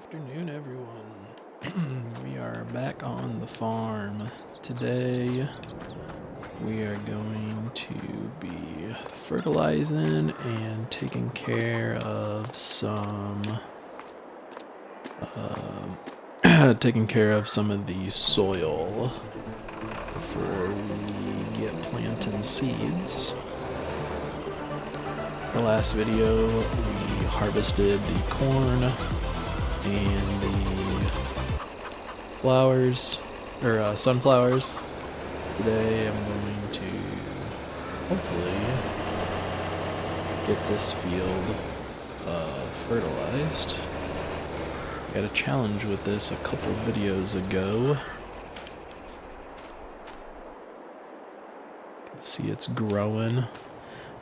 afternoon, everyone. We are back on the farm. Today, we are going to be fertilizing and taking care of some of the soil before we get planting seeds. The last video, we harvested the corn and the flowers, or sunflowers. Today I'm going to hopefully get this field fertilized. I got a challenge with this a couple videos ago. You can see it's growing.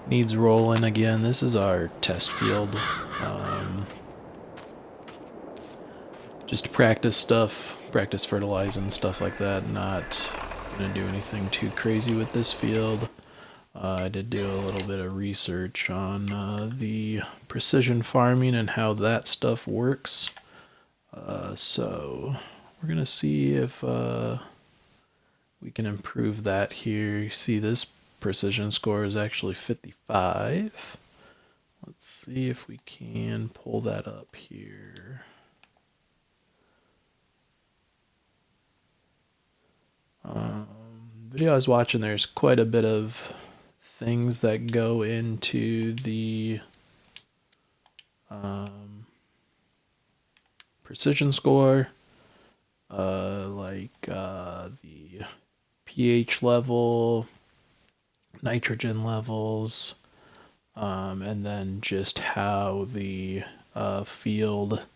Needs rolling again. This is our test field. Just to practice stuff, practice fertilizing, stuff like that. Not gonna do anything too crazy with this field. I did do a little bit of research on the precision farming and how that stuff works. So we're gonna see if we can improve that here. You see this precision score is actually 55. Let's see if we can pull that up here. Video I was watching, there's quite a bit of things that go into the precision score, like the pH level, nitrogen levels, and then just how the field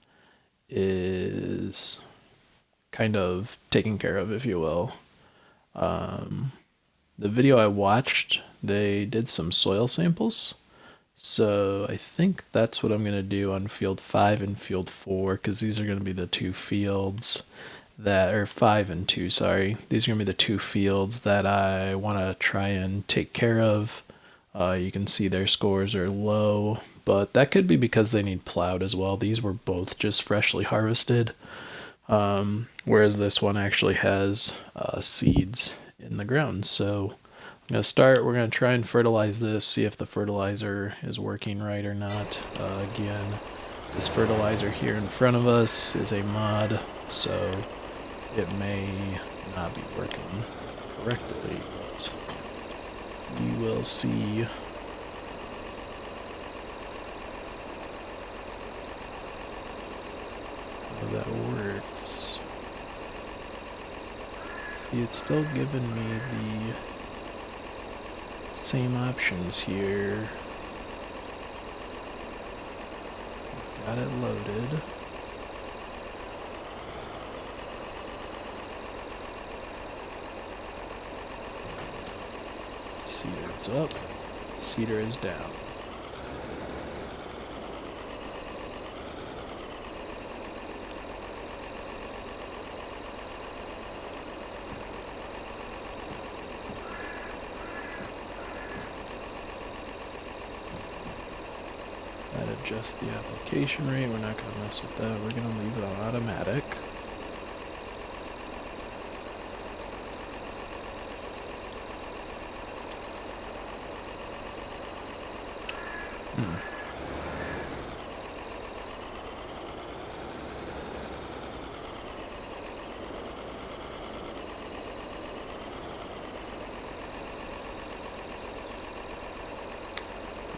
is kind of taken care of, if you will. The video I watched, they did some soil samples, so I think that's what I'm going to do on field 5 and field 4, because these are going to be the two fields that, or 5 and 2, sorry. These are going to be the two fields that I want to try and take care of. You can see their scores are low, but that could be because they need plowed as well. These were both just freshly harvested, whereas this one actually has seeds in the ground. So I'm going to start, we're going to try and fertilize this, see if the fertilizer is working right or not. Again, this fertilizer here in front of us is a mod, so it may not be working correctly, but we will see. How that works. See, it's still giving me the same options here. Got it loaded. Seeder's up, seeder is down. Adjust the application rate. We're not going to mess with that. We're going to leave it on automatic.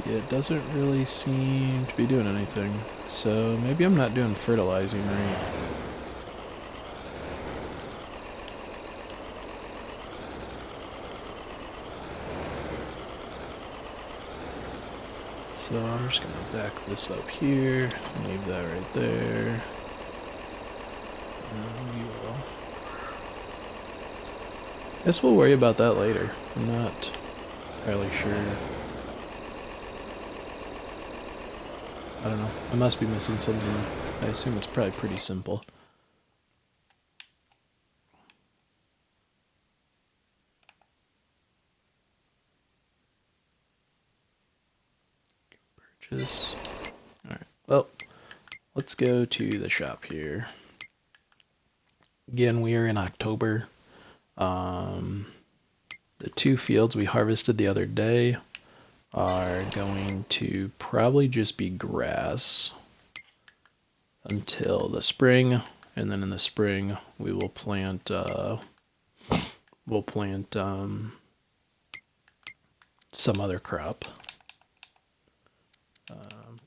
It doesn't really seem to be doing anything, so maybe I'm not doing fertilizing right. So I'm just going to back this up here, leave that right there. And we will. Guess we'll worry about that later. I'm not entirely sure. I don't know. I must be missing something. I assume it's probably pretty simple. Purchase. Alright. Well, let's go to the shop here. Again, we are in October. The 2 fields we harvested the other day are going to probably just be grass until the spring, and then in the spring we will plant some other crop.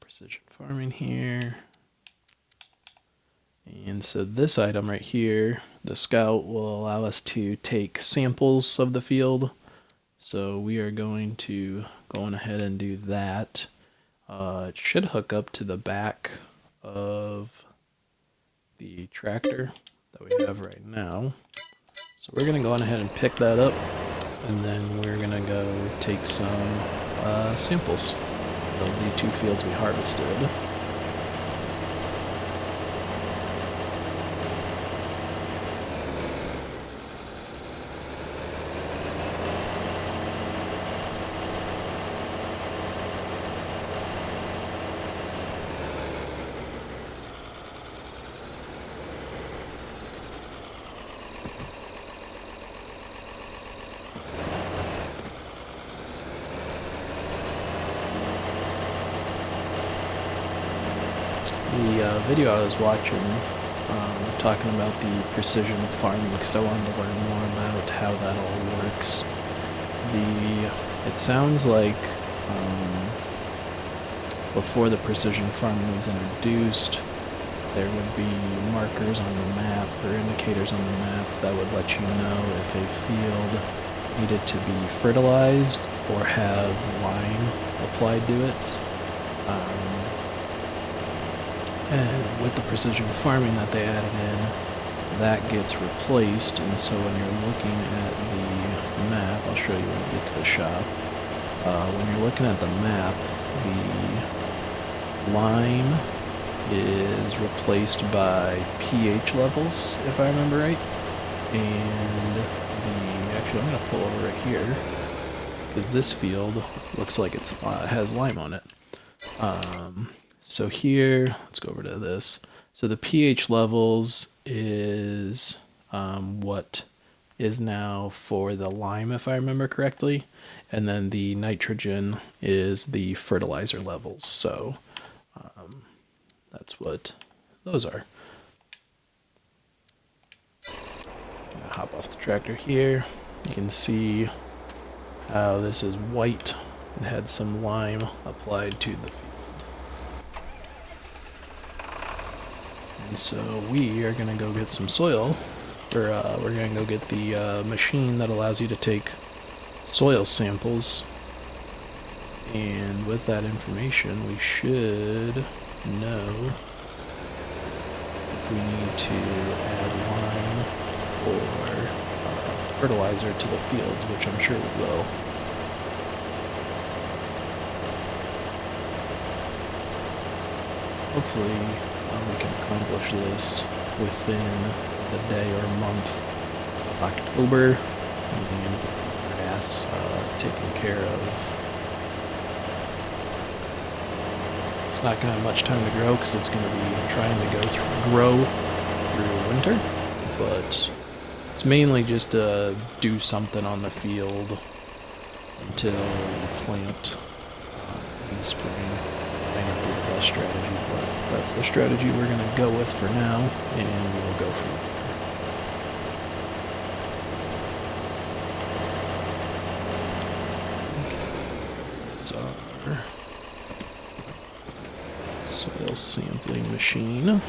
Precision farming here. And so this item right here, the scout, will allow us to take samples of the field. So we are going to go on ahead and do that. It should hook up to the back of the tractor that we have right now. So we're going to go on ahead and pick that up, and then we're going to go take some samples of the 2 fields we harvested. The video I was watching talking about the precision farming, because I wanted to learn more about how that all works. It sounds like before the precision farming was introduced, there would be markers on the map or indicators on the map that would let you know if a field needed to be fertilized or have lime applied to it. And with the precision farming that they added in, that gets replaced, and so when you're looking at the map, I'll show you when we get to the shop. When you're looking at the map, the lime is replaced by pH levels, if I remember right. And actually I'm going to pull over right here, because this field looks like it has lime on it. So here, let's go over to this. So the pH levels is what is now for the lime, if I remember correctly. And then the nitrogen is the fertilizer levels. So that's what those are. I'm gonna hop off the tractor here. You can see how this is white and had some lime applied to the field. And so we are going to go get some soil, or we're going to go get the machine that allows you to take soil samples. And with that information, we should know if we need to add lime or fertilizer to the field, which I'm sure we will. Hopefully we can accomplish this within the day or month of October and get the grass taken care of. It's not going to have much time to grow because it's going to be trying to grow through winter, but it's mainly just to do something on the field until we plant in the spring. May not be the best strategy, but that's the strategy we're going to go with for now, and we'll go from there. Okay, there's our soil sampling machine.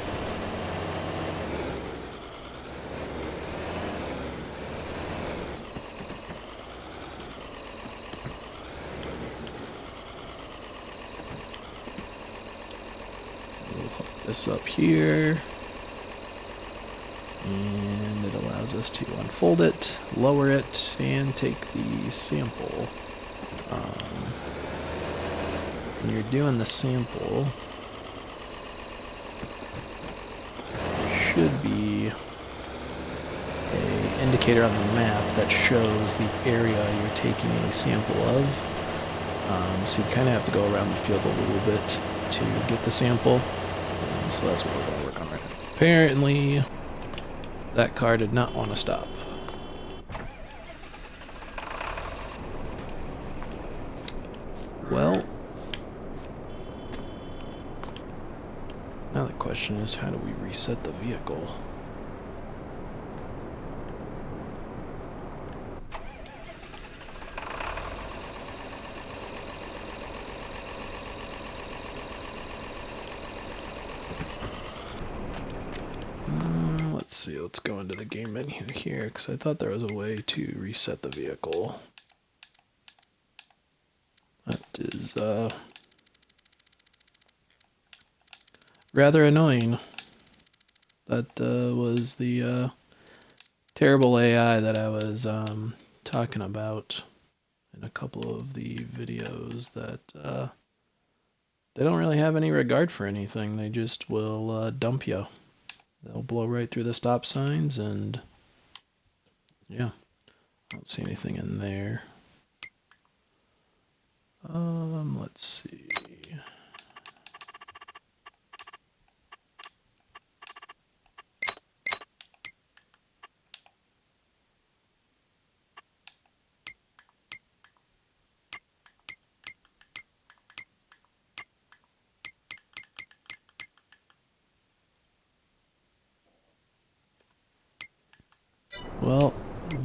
This up here, and it allows us to unfold it, lower it, and take the sample. When you're doing the sample, there should be an indicator on the map that shows the area you're taking a sample of. So you kind of have to go around the field a little bit to get the sample. so that's what we're going to work on right now. Apparently, that car did not want to stop. Well, now the question is, how do we reset the vehicle? Let's see, let's go into the game menu here, because I thought there was a way to reset the vehicle. That is, rather annoying. That was the terrible AI that I was talking about in a couple of the videos, that they don't really have any regard for anything. They just will dump you. They'll blow right through the stop signs, and yeah, I don't see anything in there. Let's see. Well,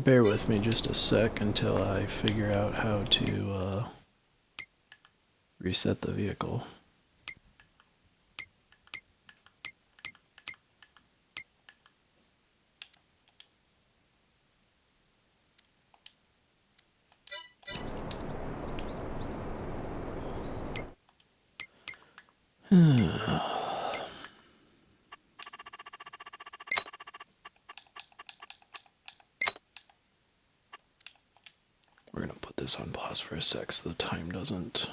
bear with me just a sec until I figure out how to reset the vehicle. We're going to put this on pause for a sec so the time doesn't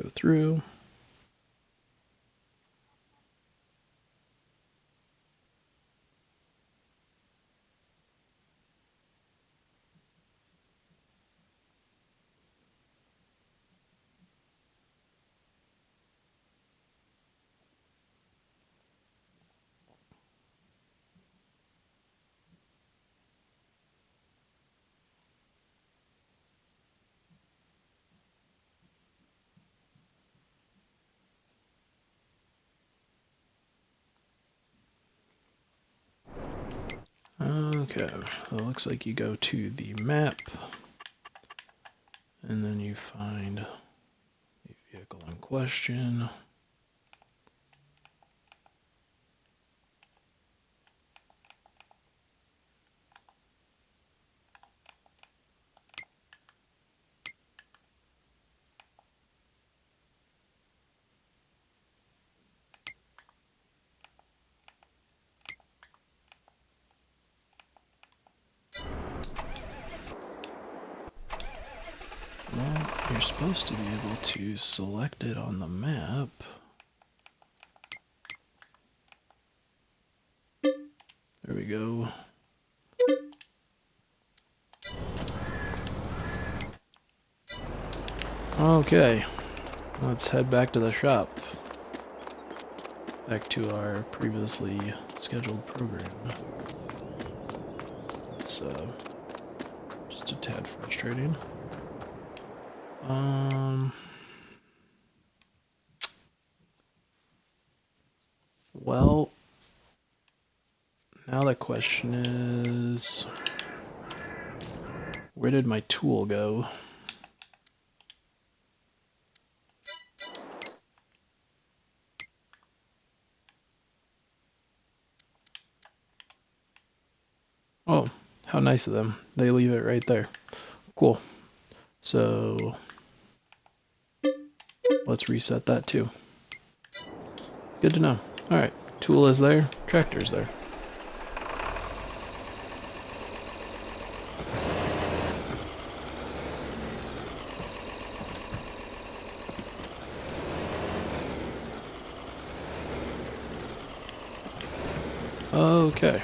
go through. Okay, so it looks like you go to the map, and then you find the vehicle in question. Well, you're supposed to be able to select it on the map. There we go. Okay, let's head back to the shop. Back to our previously scheduled program. It's just a tad frustrating. Well, now the question is, where did my tool go? Oh, how nice of them. They leave it right there. Cool. So let's reset that too. Good to know. Alright, tool is there, tractor's there. Okay,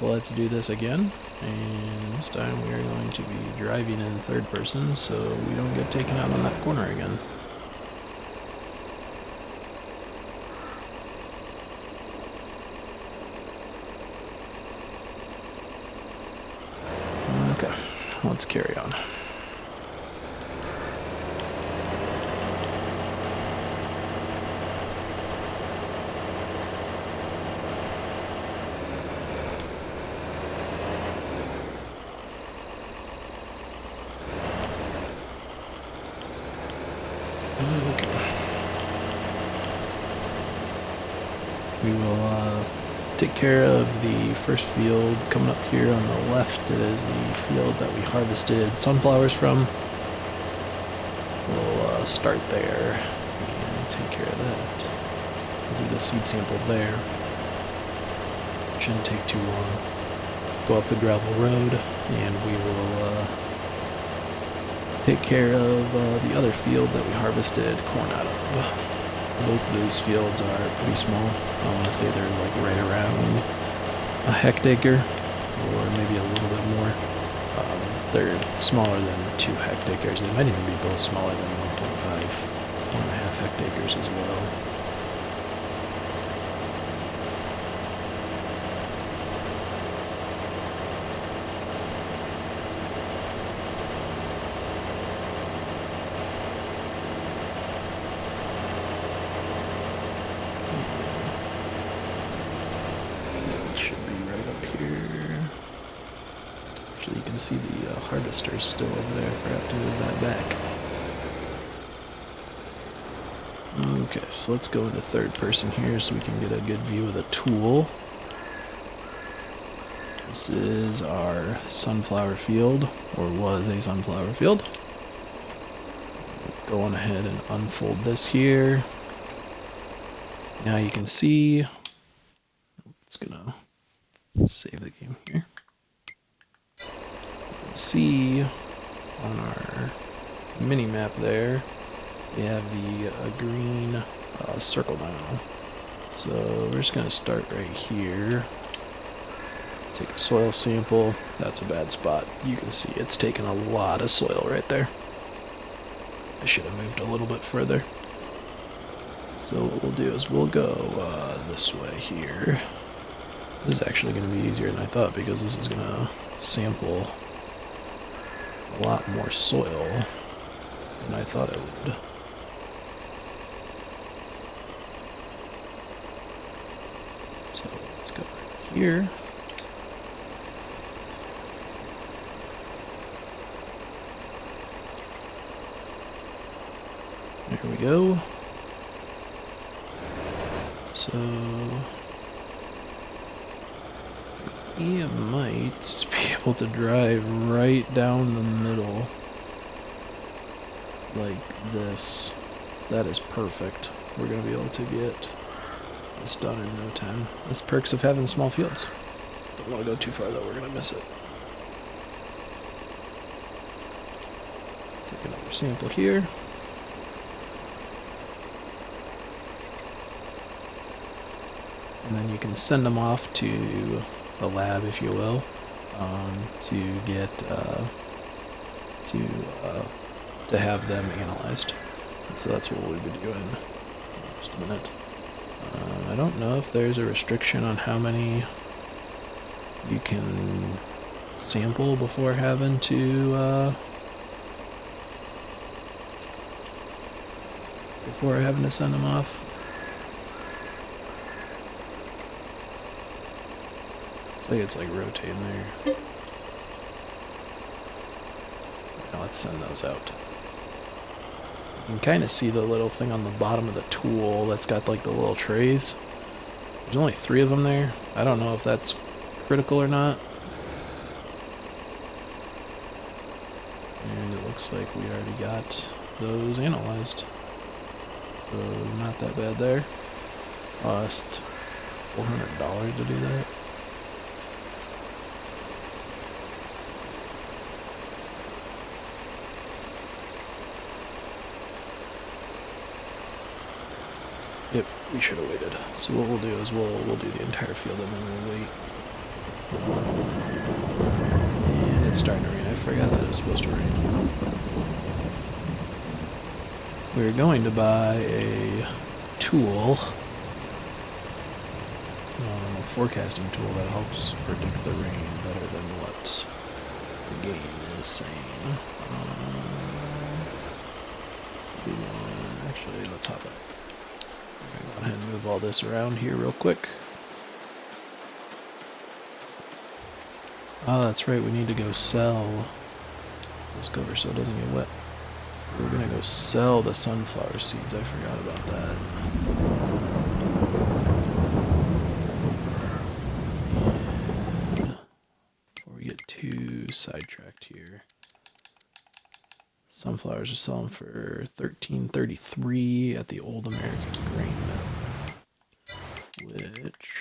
let's do this again, and this time we are going to be driving in third person so we don't get taken out on that corner again. let's carry on. We will take care of the first field. Coming up here on the left, it is the field that we harvested sunflowers from. We'll start there and take care of that. We'll do the seed sample there. Shouldn't take too long. Go up the gravel road and we will take care of the other field that we harvested corn out of. Both of these fields are pretty small. I want to say they're like right around a hectare, or maybe a little bit more. They're smaller than 2 hectares. They might even be both smaller than 1.5, 1.5 hectares as well. You can see the harvester's still over there. I forgot to move that back. Okay, so let's go into third person here so we can get a good view of the tool. This is our sunflower field, or was a sunflower field. Go on ahead and unfold this here. Now you can see, it's gonna save the game here. See on our mini map there, we have the green circle now. So we're just gonna start right here. Take a soil sample. That's a bad spot. You can see it's taken a lot of soil right there. I should have moved a little bit further. So what we'll do is we'll go this way here. This is actually going to be easier than I thought because this is going to sample a lot more soil than I thought it would. So let's go right here. There we go. So we might be able to drive right down the middle like this. That is perfect. We're going to be able to get this done in no time. That's perks of having small fields. Don't want to go too far though, we're going to miss it. Take another sample here. And then you can send them off to the lab, if you will, to get to have them analyzed. And so that's what we'll be doing in just a minute. I don't know if there's a restriction on how many you can sample before having to send them off. It's like rotating there. Now let's send those out. You can kind of see the little thing on the bottom of the tool that's got like the little trays. There's only 3 of them there. I don't know if that's critical or not. And it looks like we already got those analyzed. So not that bad there. Cost $400 to do that. Yep, we should have waited. So what we'll do is we'll do the entire field and then we'll wait. And it's starting to rain. I forgot that it was supposed to rain. We're going to buy a tool, a forecasting tool that helps predict the rain better than what The game is saying. Actually, let's hop up. I'm gonna go ahead and move all this around here real quick. Oh, that's right, we need to go sell this cover so it doesn't get wet. We're gonna go sell the sunflower seeds, I forgot about that. And before we get too sidetracked here, sunflowers are selling for $13.33 at the Old American Grain Mill, which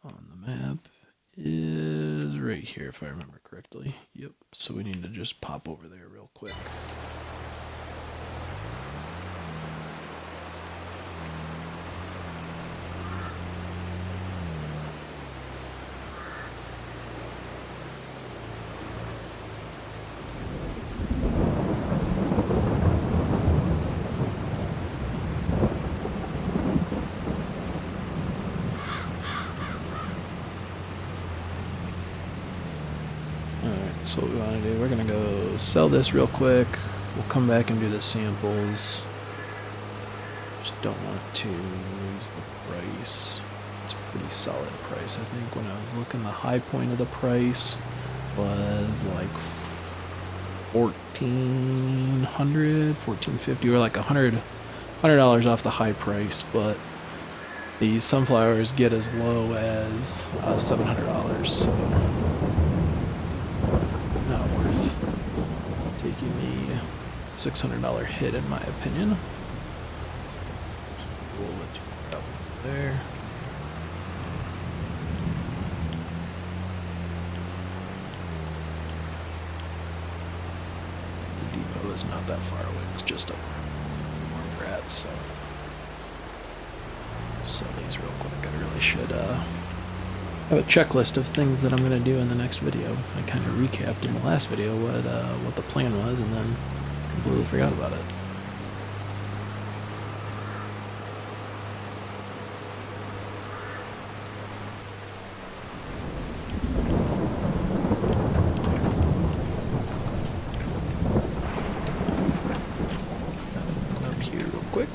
on the map is right here if I remember correctly. Yep, so we need to just pop over there real quick. So what we want to do, we're going to go sell this real quick. We'll come back and do the samples. Just don't want to lose the price. It's a pretty solid price. I think when I was looking, the high point of the price was like $1,400, $1,450, or like $100 off the high price, but the sunflowers get as low as $700, so not worth taking the $600 hit in my opinion. So we'll let you up there. The depot is not that far away, it's just up where we're at, so sell these real quick. I really should have a checklist of things that I'm going to do in the next video. I kind of recapped in the last video what the plan was and then completely forgot about it. Up here real quick.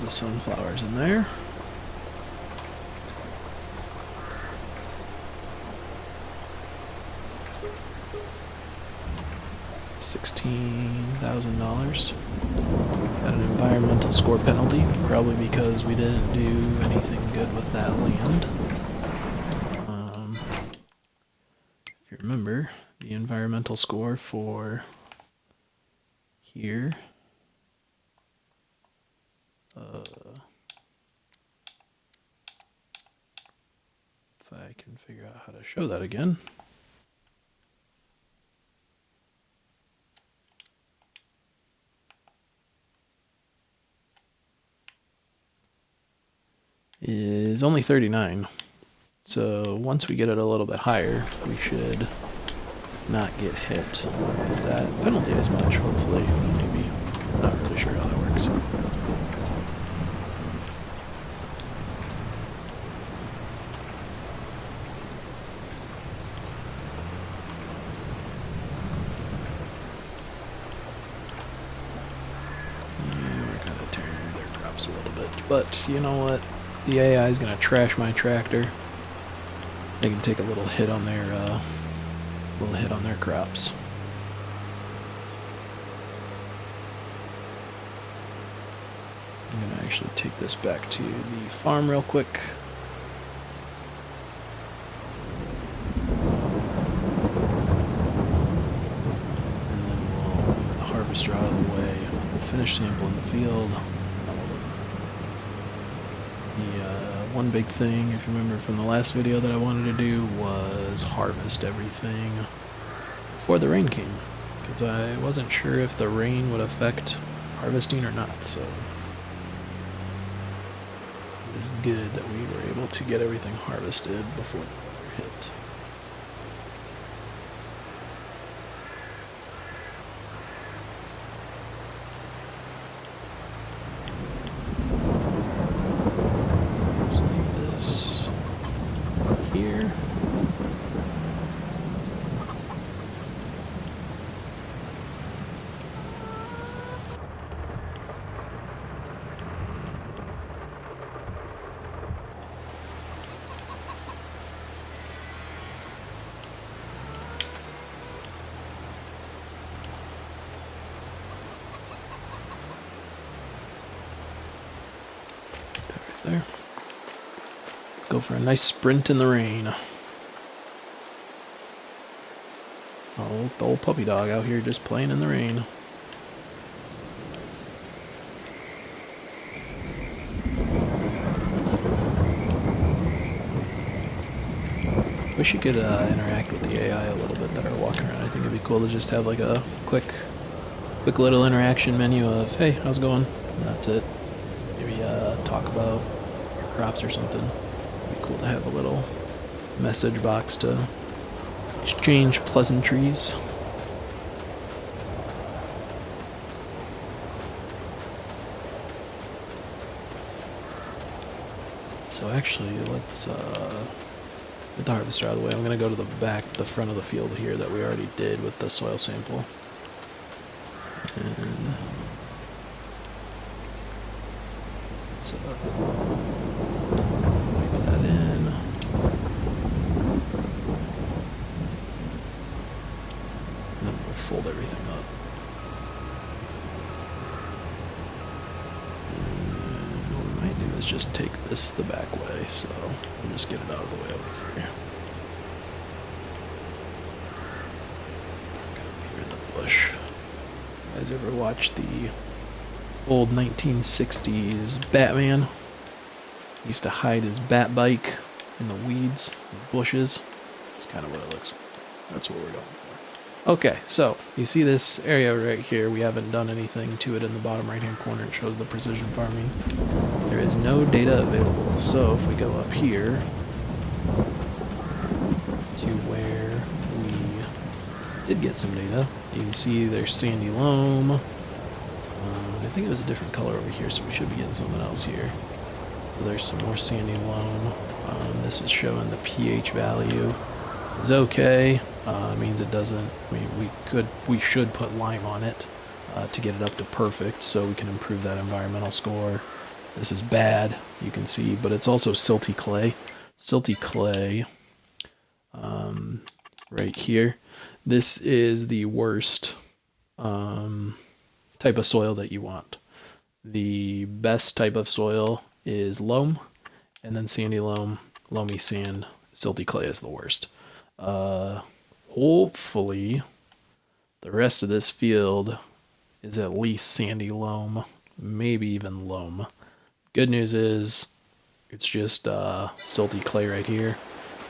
The sunflowers in there. $16,000. Got an environmental score penalty, probably because we didn't do anything good with that land. If you remember, the environmental score for here. If I can figure out how to show that again. Is only 39. So once we get it a little bit higher, we should not get hit with that penalty as much, hopefully. Maybe. Not really sure how that works. A little bit, but you know what? The AI is going to trash my tractor. They can take a little hit on their crops. I'm going to actually take this back to the farm real quick. And then we'll move the harvester out of the way. We'll finish sampling the field. One big thing, if you remember from the last video that I wanted to do, was harvest everything before the rain came, because I wasn't sure if the rain would affect harvesting or not, so it was good that we were able to get everything harvested before the hit. Just like this here. There. Let's go for a nice sprint in the rain. Oh, the old puppy dog out here just playing in the rain. Wish you could interact with the AI a little bit that are walking around. I think it'd be cool to just have like a quick little interaction menu of, hey, how's it going? And that's it. Maybe talk about your crops or something. It'd be cool to have a little message box to exchange pleasantries. So actually, let's get the harvester out of the way. I'm going to go to the front of the field here that we already did with the soil sample. And let's wipe that in. And then we'll fold everything up. And what we might do is just take this the back way, so we'll just get it out of the way over here. Here in the bush. You guys ever watch the old 1960s Batman? He used to hide his bat bike in the weeds, in the bushes. That's kind of what it looks like. That's what we're going for. Okay, so you see this area right here. We haven't done anything to it in the bottom right hand corner. It shows the precision farming. There is no data available. So if we go up here to where we did get some data, you can see there's sandy loam. I think it was a different color over here, so we should be getting something else here. So there's some more sandy loam. This is showing the pH value is okay. Means it doesn't. We should put lime on it to get it up to perfect, so we can improve that environmental score. This is bad, you can see, but it's also silty clay. Silty clay, right here. This is the worst type of soil that you want. The best type of soil is loam, and then sandy loam, loamy sand. Silty clay is the worst. Hopefully the rest of this field is at least sandy loam, maybe even loam. Good news is it's just silty clay right here,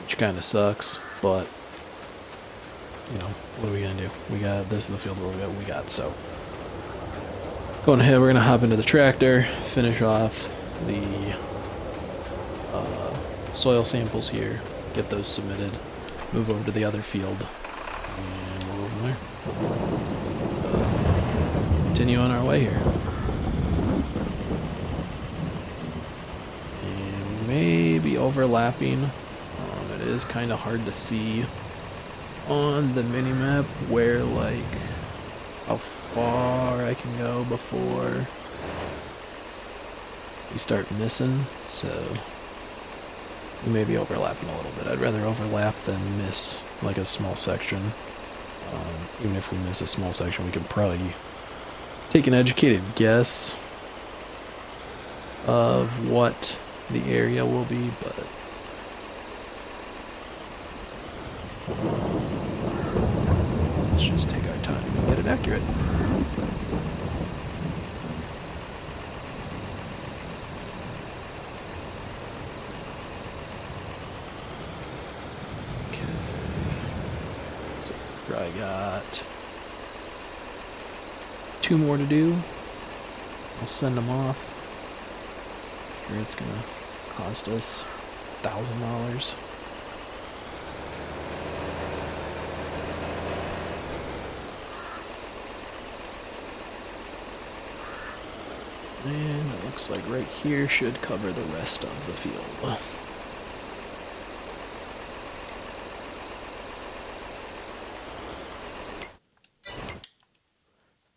which kind of sucks, but you know, what are we gonna do? This is the field we got, so going ahead, we're gonna hop into the tractor, finish off the soil samples here, get those submitted, move over to the other field, and we'll go from there. So let's continue on our way here. And maybe overlapping. It is kind of hard to see on the mini map where, like, how far I can go before we start missing, so we may be overlapping a little bit. I'd rather overlap than miss like a small section. Even if we miss a small section, we could probably take an educated guess of what the area will be, but let's just take our time and get it accurate. I got 2 more to do. I'll send them off. Sure, it's gonna cost us $1,000. And it looks like right here should cover the rest of the field.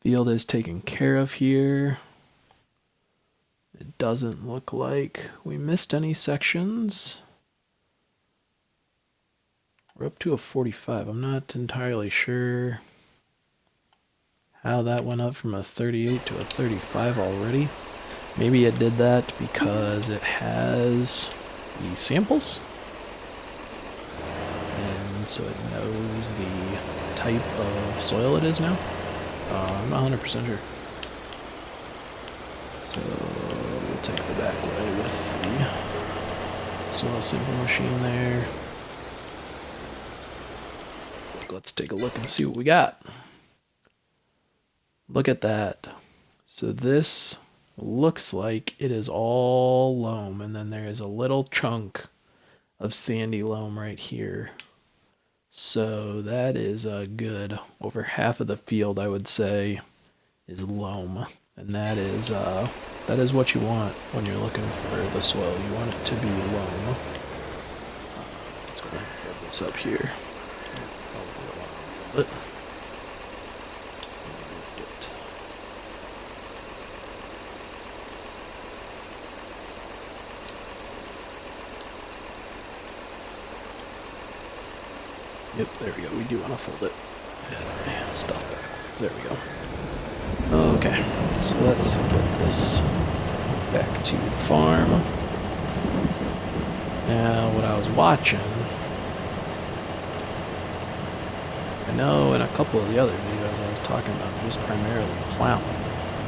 Field is taken care of here. It doesn't look like we missed any sections. We're up to a 45. I'm not entirely sure how that went up from a 38 to a 35 already. Maybe it did that because it has the samples. And so it knows the type of soil it is now. I'm not 100% sure. So we'll take the back way with the soil sample machine there. Let's take a look and see what we got. Look at that. So this looks like it is all loam, and then there is a little chunk of sandy loam right here. So that is a good over half of the field, I would say, is loam, and that is what you want when you're looking for the soil. You want it to be loam. Let's go ahead and fill this up here. But yep, there we go. We do want to fold it. And stuff backwards. There we go. Okay, so let's get this back to the farm. Now, what I was watching, I know in a couple of the other videos I was talking about just primarily plowing,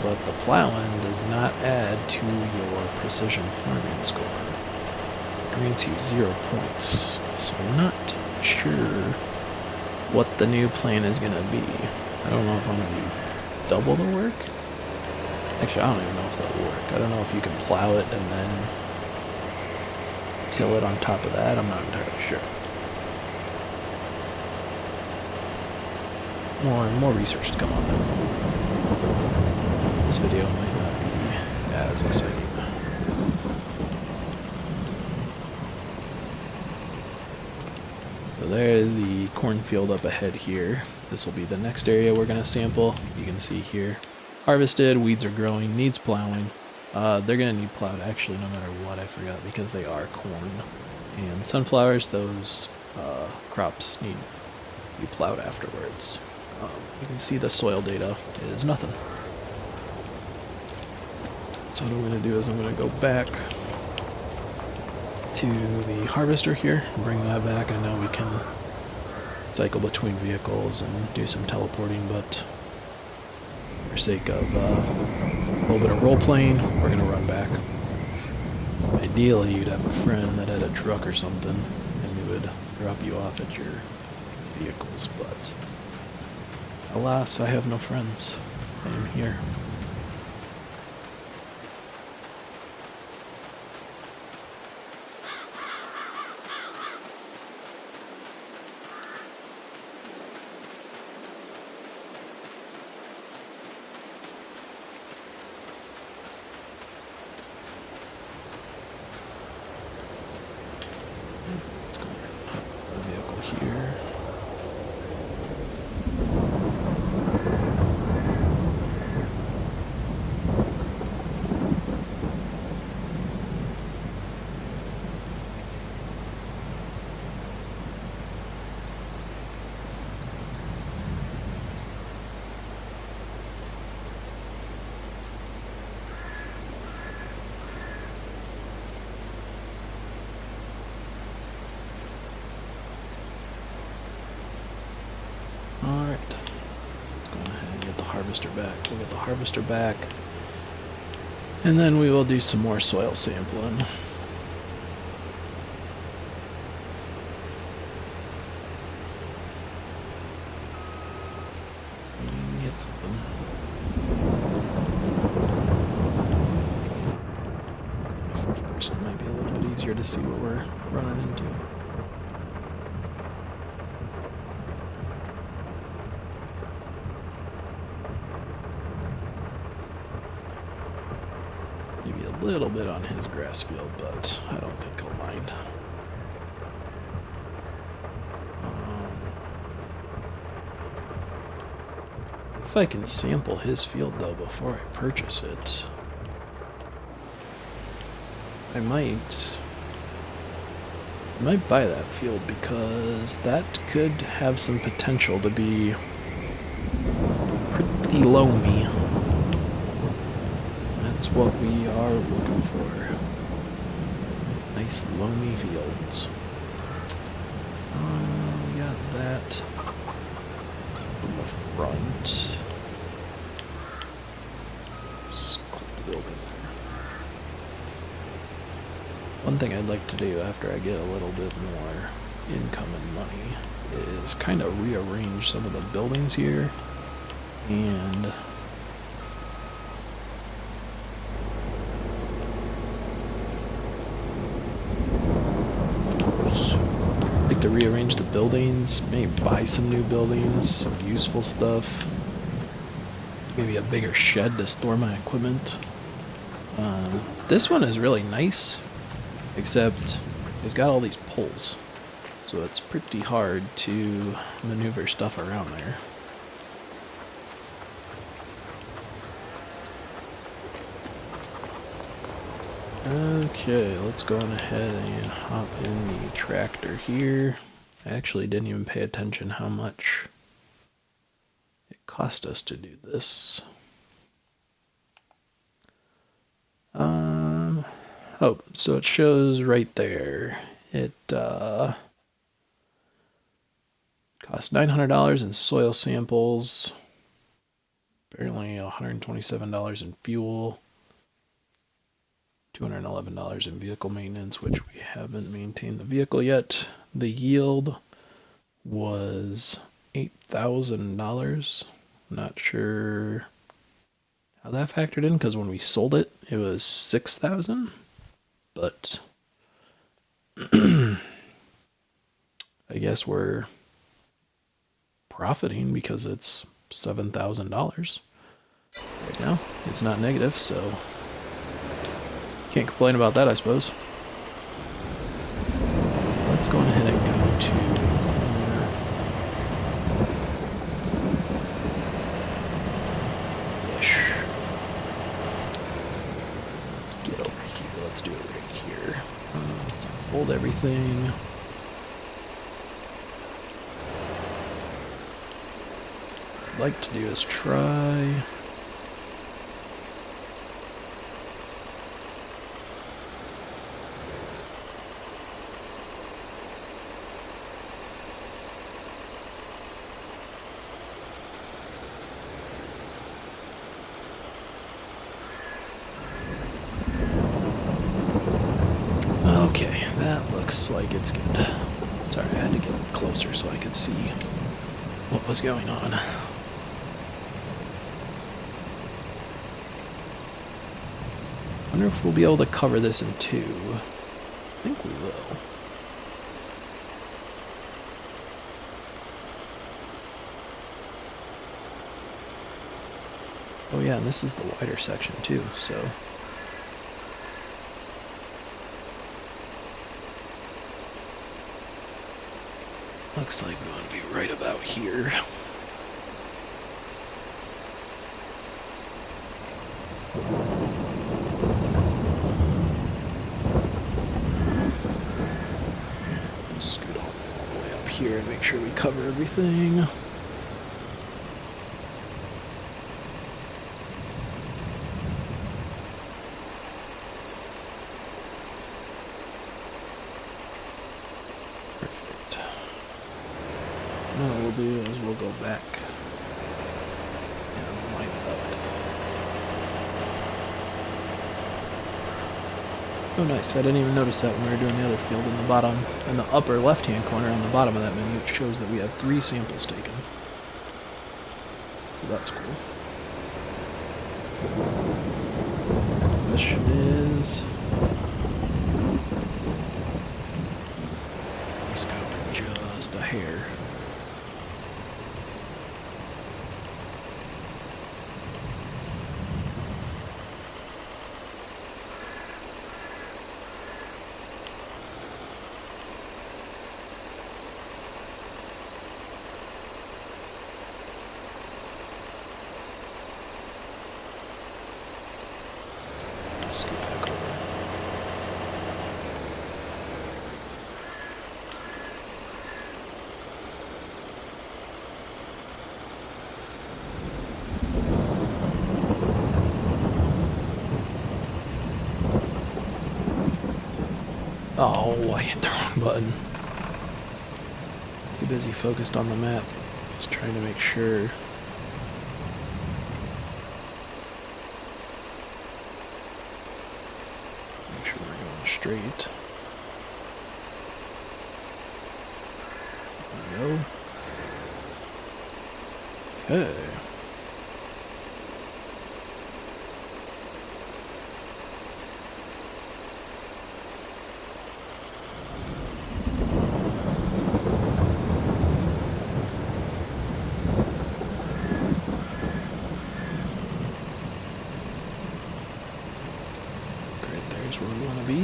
but the plowing does not add to your precision farming score. It grants you 0 points, so I'm not sure what the new plan is going to be. I don't know if I'm going to do double the work. Actually, I don't even know if that'll work. I don't know if you can plow it and then till it on top of that. I'm not entirely sure. More research to come on that. This video might not be as exciting. So there is the cornfield up ahead here. This will be the next area we're going to sample. You can see here, harvested, weeds are growing, needs plowing. They're going to need plowed actually no matter what, I forgot, because they are corn. And sunflowers, those crops need to be plowed afterwards. You can see the soil data is nothing. So what I'm going to do is I'm going to go back to the harvester here and bring that back. I know we can cycle between vehicles and do some teleporting, but for sake of a little bit of role playing, we're going to run back. Ideally, you'd have a friend that had a truck or something, and we would drop you off at your vehicles, but alas, I have no friends. I am here. Let's go ahead and hop the vehicle here. Alright, let's go ahead and get the harvester back. We'll get the harvester back, and then we will do some more soil sampling. Get something. First person might be a little bit easier to see what we're running into. Maybe a little bit on his grass field, but I don't think he'll mind. If I can sample his field though before I purchase it, I might buy that field because that could have some potential to be pretty loamy. That's what we are looking for. Nice loamy fields. We got that in the front. Just click the building. One thing I'd like to do after I get a little bit more income and money is kind of rearrange some of the buildings here and like to rearrange the buildings, maybe buy some new buildings, some useful stuff, maybe a bigger shed to store my equipment. This one is really nice, except it's got all these poles, so it's pretty hard to maneuver stuff around there. Okay, let's go on ahead and hop in the tractor here. I actually didn't even pay attention how much it cost us to do this. Oh, so it shows right there. It cost $900 in soil samples, apparently $127 in fuel, $211 in vehicle maintenance, which we haven't maintained the vehicle yet. The yield was $8,000. Not sure how that factored in, because when we sold it, it was $6,000. But I guess we're profiting because it's $7,000 right now. It's not negative, so can't complain about that, I suppose. So let's go ahead and go to ish. Let's get over here. Let's do it right here. Let's unfold everything. What I'd like to do is try. Okay, that looks like it's good. Sorry, I had to get closer so I could see what was going on. Wonder if we'll be able to cover this in two. I think we will. Oh yeah, and this is the wider section too, so. Looks like we want to be right about here. Scoot all the way up here and make sure we cover everything. What we'll do is we'll go back and line it up. Oh nice, I didn't even notice that when we were doing the other field. In the bottom, in the upper left-hand corner on the bottom of that menu, it shows that we have 3 samples taken. So that's cool. The question is, let's go just a hair. scoot back over. Oh, I hit the wrong button. Too busy focused on the map. Just trying to make sure. Make sure we're going straight. There we go. Okay. Where we want to be.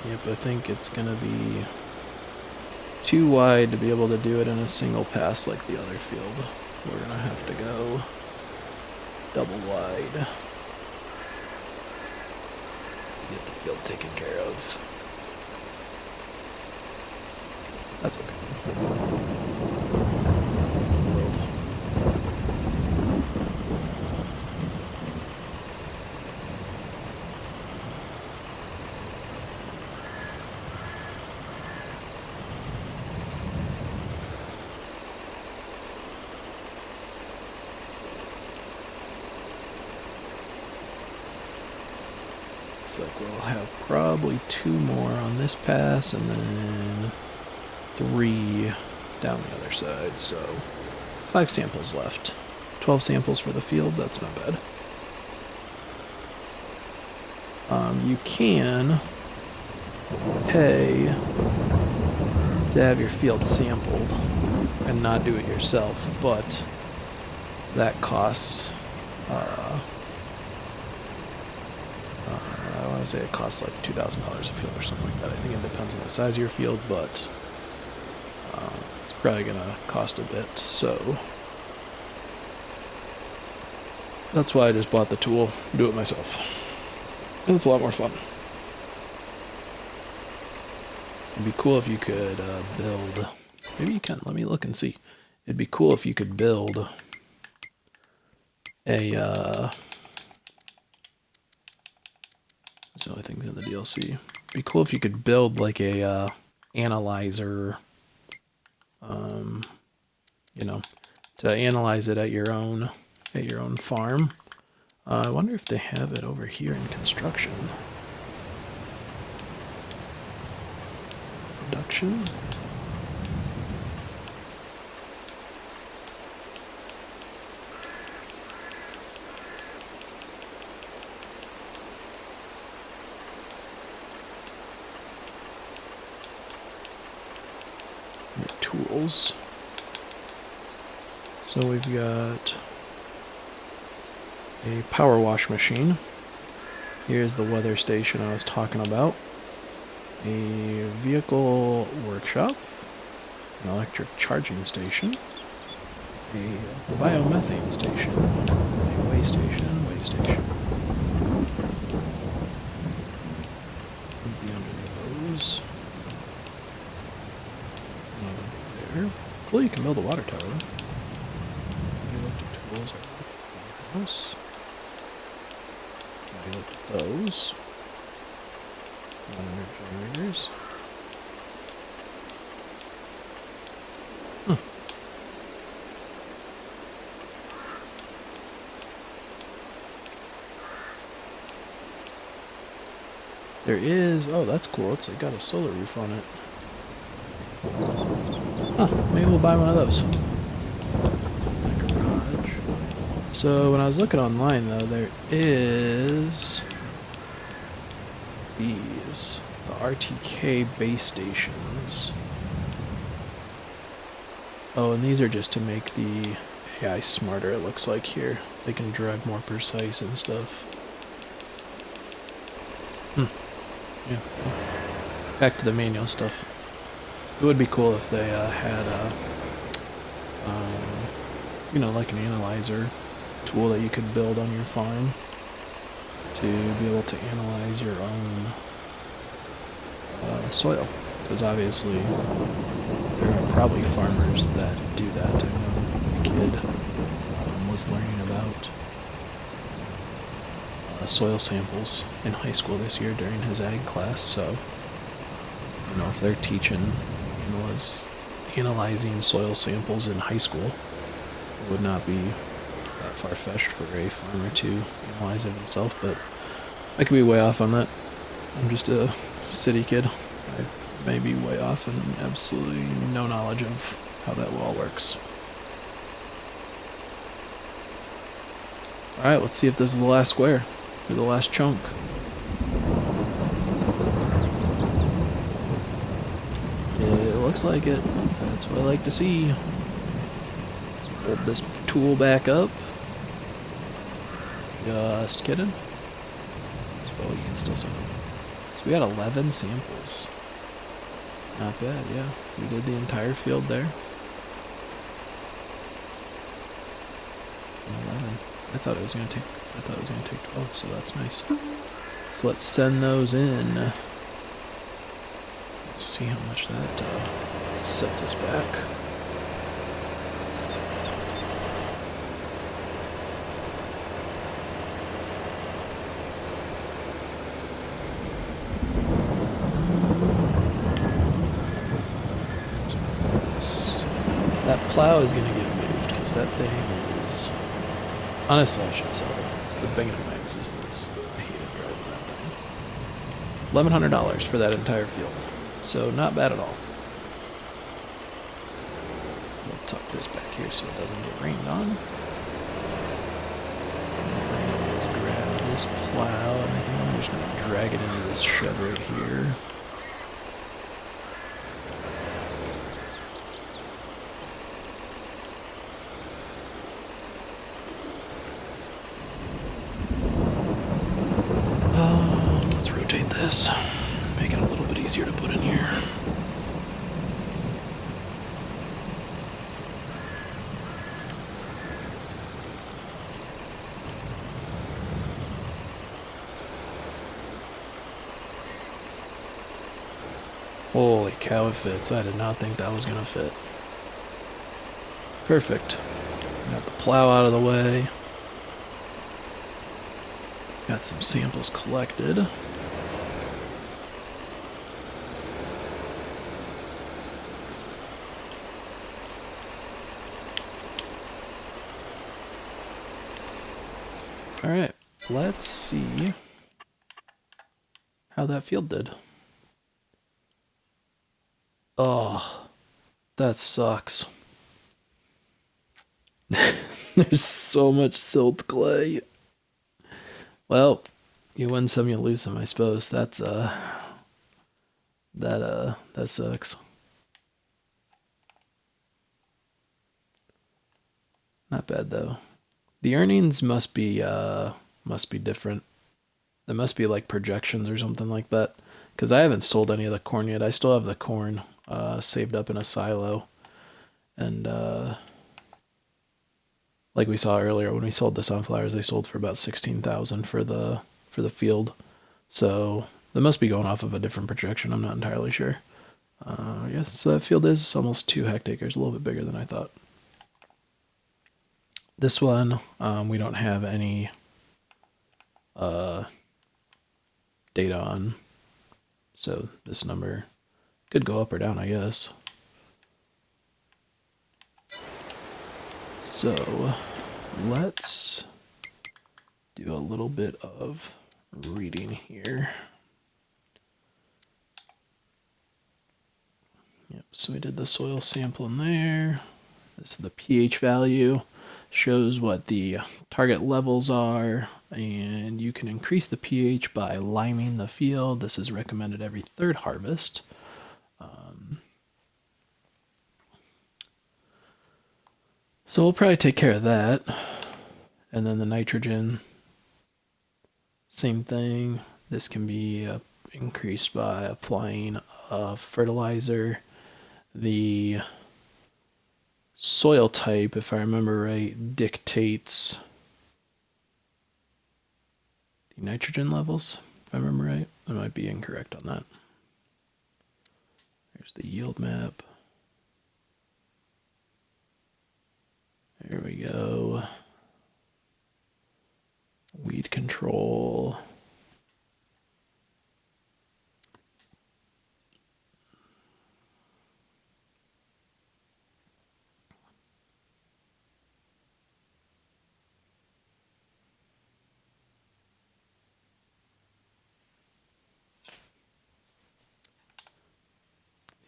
Yep, I think it's going to be too wide to be able to do it in a single pass like the other field. We're going to have to go double wide to get the field taken care of. That's okay. It's not the end of the world. Looks like we'll have probably 2 more on this pass and then 3 down the other side, so 5 samples left. 12 samples for the field, that's not bad. You can pay to have your field sampled and not do it yourself, but that costs, I want to say it costs like $2,000 a field or something like that. I think it depends on the size of your field, but it's probably going to cost a bit, so that's why I just bought the tool, do it myself. And it's a lot more fun. It'd be cool if you could build, maybe you can, let me look and see. It'd be cool if you could build a, what's the only things in the DLC? It'd be cool if you could build like a analyzer, you know, to analyze it at your own farm. I wonder if they have it over here in construction. Production. Tools. So we've got a power wash machine. Here's the weather station I was talking about. A vehicle workshop. An electric charging station. A biomethane station. A weigh station. Would be under those. There. Well, you can build a water tower. Tools are house. We looked at those. 100 generators. There is, oh that's cool, it's got a solar roof on it. Huh, maybe we'll buy one of those. My garage. So when I was looking online though, there is these, the RTK base stations. Oh, and these are just to make the AI smarter, it looks like here. They can drive more precise and stuff. Yeah. Back to the manual stuff. It would be cool if they had um, like an analyzer tool that you could build on your farm to be able to analyze your own soil. Because obviously there are probably farmers that do that. I know a kid was learning about soil samples in high school this year during his ag class, so if they're teaching analyzing soil samples in high school, it would not be that far-fetched for a farmer to analyze it himself, but I could be way off on that. I'm just a city kid. I may be way off and absolutely no knowledge of how that all works. Alright, let's see if this is the last square, or the last chunk. It looks like it. That's what I like to see. Let's pull this tool back up. Just kidding. So you can still send them. So we got 11 samples. Not bad, yeah. We did the entire field there. 11. I thought it was gonna take 12, so that's nice. So let's send those in. Let's see how much that sets us back. That plow is gonna get moved because that thing is. Honestly, I should sell it. It's the beginning of my existence. I hated driving that thing. $1,100 for that entire field. So not bad at all. We'll tuck this back here so it doesn't get rained on. Let's grab this plow, and I think I'm just going to drag it into this shed right here. Let's rotate this. Make it a little bit easier to put in here. Holy cow, it fits. I did not think that was gonna fit. Perfect. Got the plow out of the way. Got some samples collected. Alright, let's see how that field did. Oh, that sucks. There's so much silt clay. Well, you win some, you lose some, I suppose. That sucks. Not bad though. The earnings must be different. There must be like projections or something like that. Because I haven't sold any of the corn yet. I still have the corn saved up in a silo. And like we saw earlier, when we sold the sunflowers, they sold for about 16,000 for the field. So they must be going off of a different projection. I'm not entirely sure. Yeah, so that field is almost 2 hectares, a little bit bigger than I thought. This one, we don't have any data on, so this number could go up or down, I guess. So let's do a little bit of reading here. Yep, so we did the soil sample in there. This is the pH value. Shows what the target levels are, and you can increase the pH by liming the field. This is recommended every 3rd harvest. So we'll probably take care of that. And then the nitrogen, same thing. This can be increased by applying a fertilizer. The soil type, if I remember right, dictates the nitrogen levels, if I remember right. I might be incorrect on that. There's the yield map. There we go. Weed control.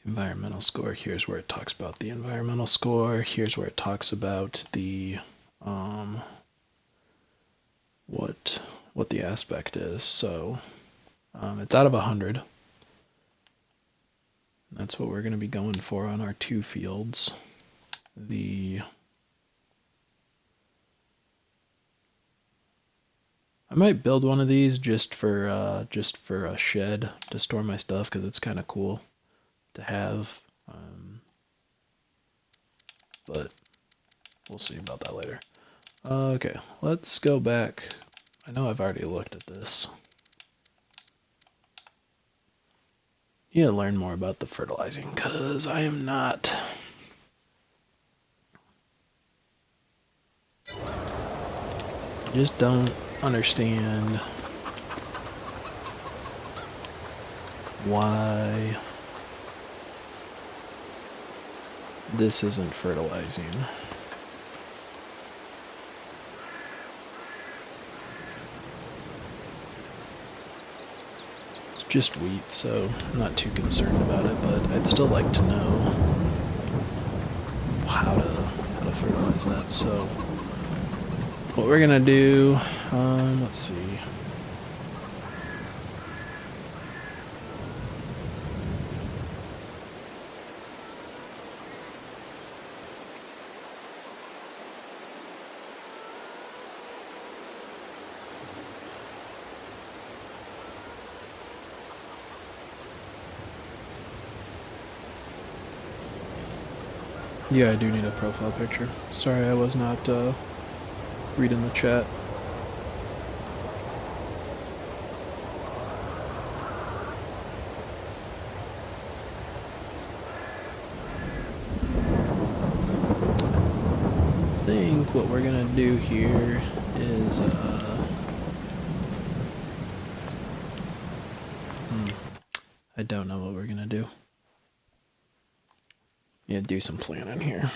Environmental score. Here's where it talks about the environmental score. Here's where it talks about the what the aspect is. So it's out of 100. That's what we're going to be going for on our 2 fields. I might build one of these just for a shed to store my stuff, because it's kind of cool to have. But we'll see about that later. Okay, let's go back. I know I've already looked at this. You gotta learn more about the fertilizing, because I am not. I just don't understand why this isn't fertilizing. It's just wheat, so I'm not too concerned about it, but I'd still like to know how to fertilize that. So what we're gonna do, let's see. Yeah, I do need a profile picture. Sorry, I was not reading the chat. I think what we're gonna do here is I don't know what we're gonna do. Yeah, do some planning here.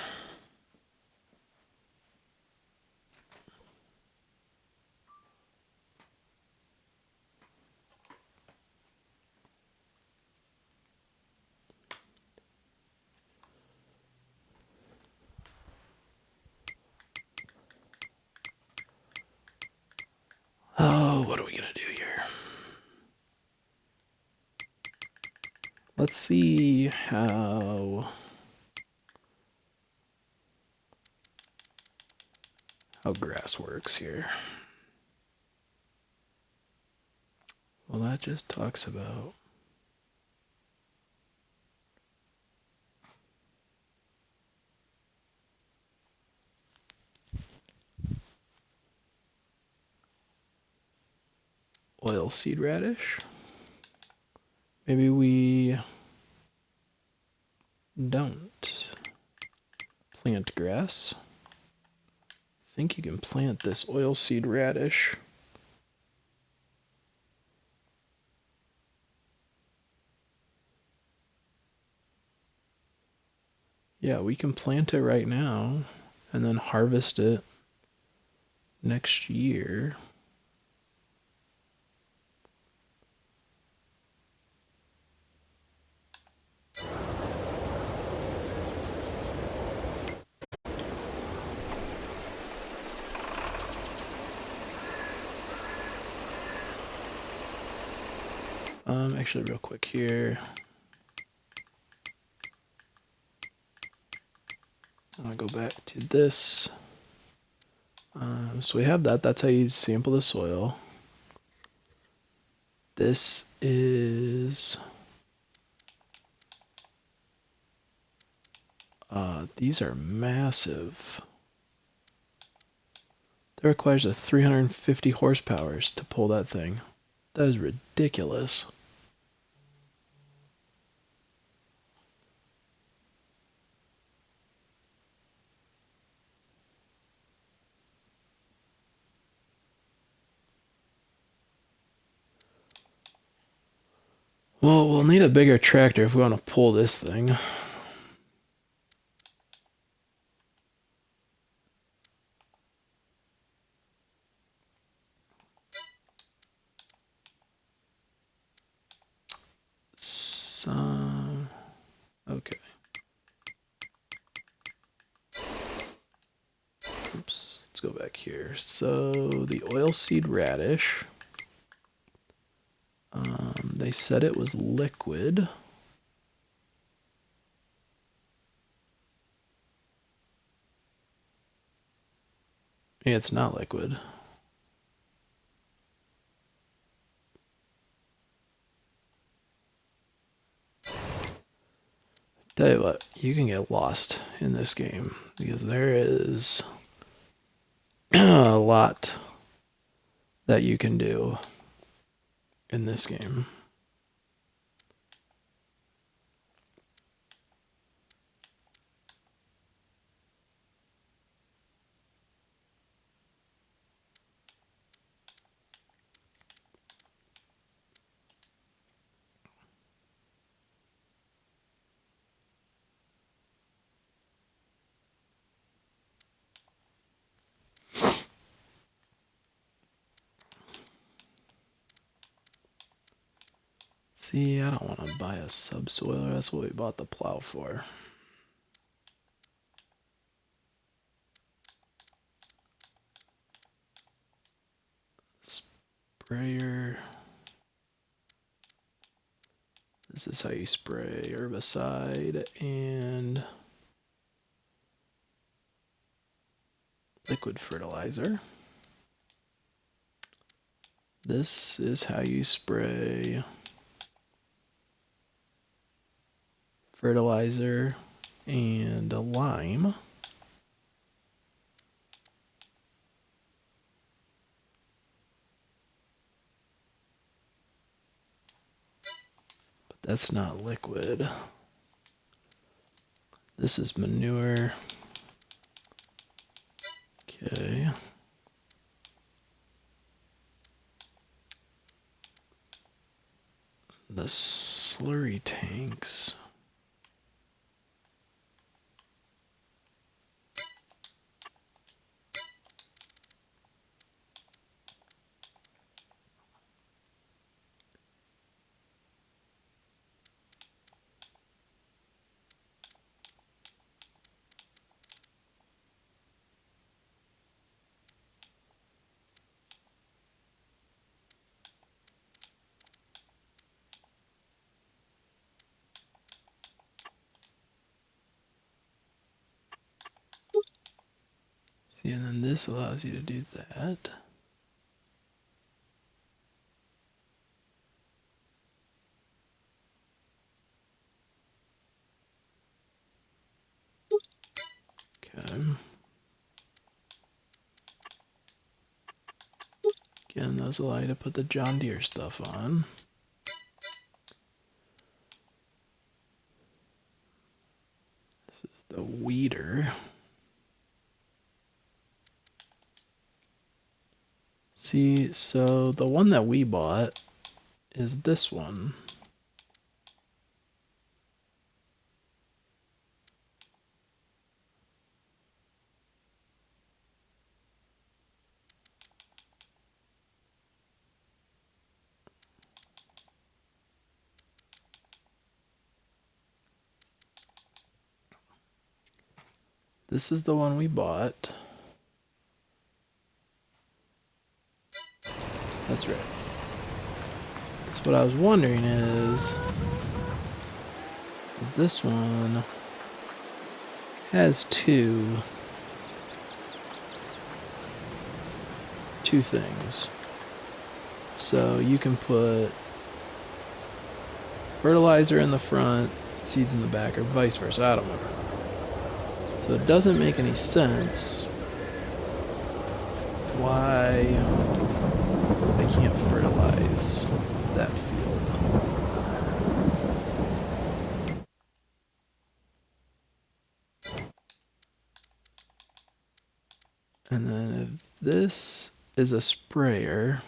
Oh, what are we gonna do here? Let's see how grass works here. Well, that just talks about oilseed radish. Maybe we don't plant grass. I think you can plant this oilseed radish. Yeah, we can plant it right now and then harvest it next year. Actually, real quick here. I'm gonna go back to this. So we have that. That's how you sample the soil. This is... these are massive. That requires a 350 horsepower to pull that thing. That is ridiculous. Well, we'll need a bigger tractor if we want to pull this thing. Okay. Oops, let's go back here. So the oilseed radish, they said it was liquid. Yeah, it's not liquid. Tell you what, you can get lost in this game because there is a lot that you can do in this game. See, I don't want to buy a subsoiler. That's what we bought the plow for. Sprayer. This is how you spray herbicide and liquid fertilizer. This is how you spray fertilizer and a lime. But that's not liquid. This is manure. Okay. The slurry tanks. See, and then this allows you to do that. Okay. Again, those allow you to put the John Deere stuff on. This is the weeder. See, so the one that we bought is this one. This is the one we bought. That's right. That's what I was wondering is this one has two things. So you can put fertilizer in the front, seeds in the back, or vice versa. I don't remember. So it doesn't make any sense why I can't fertilize that field. And then if this is a sprayer,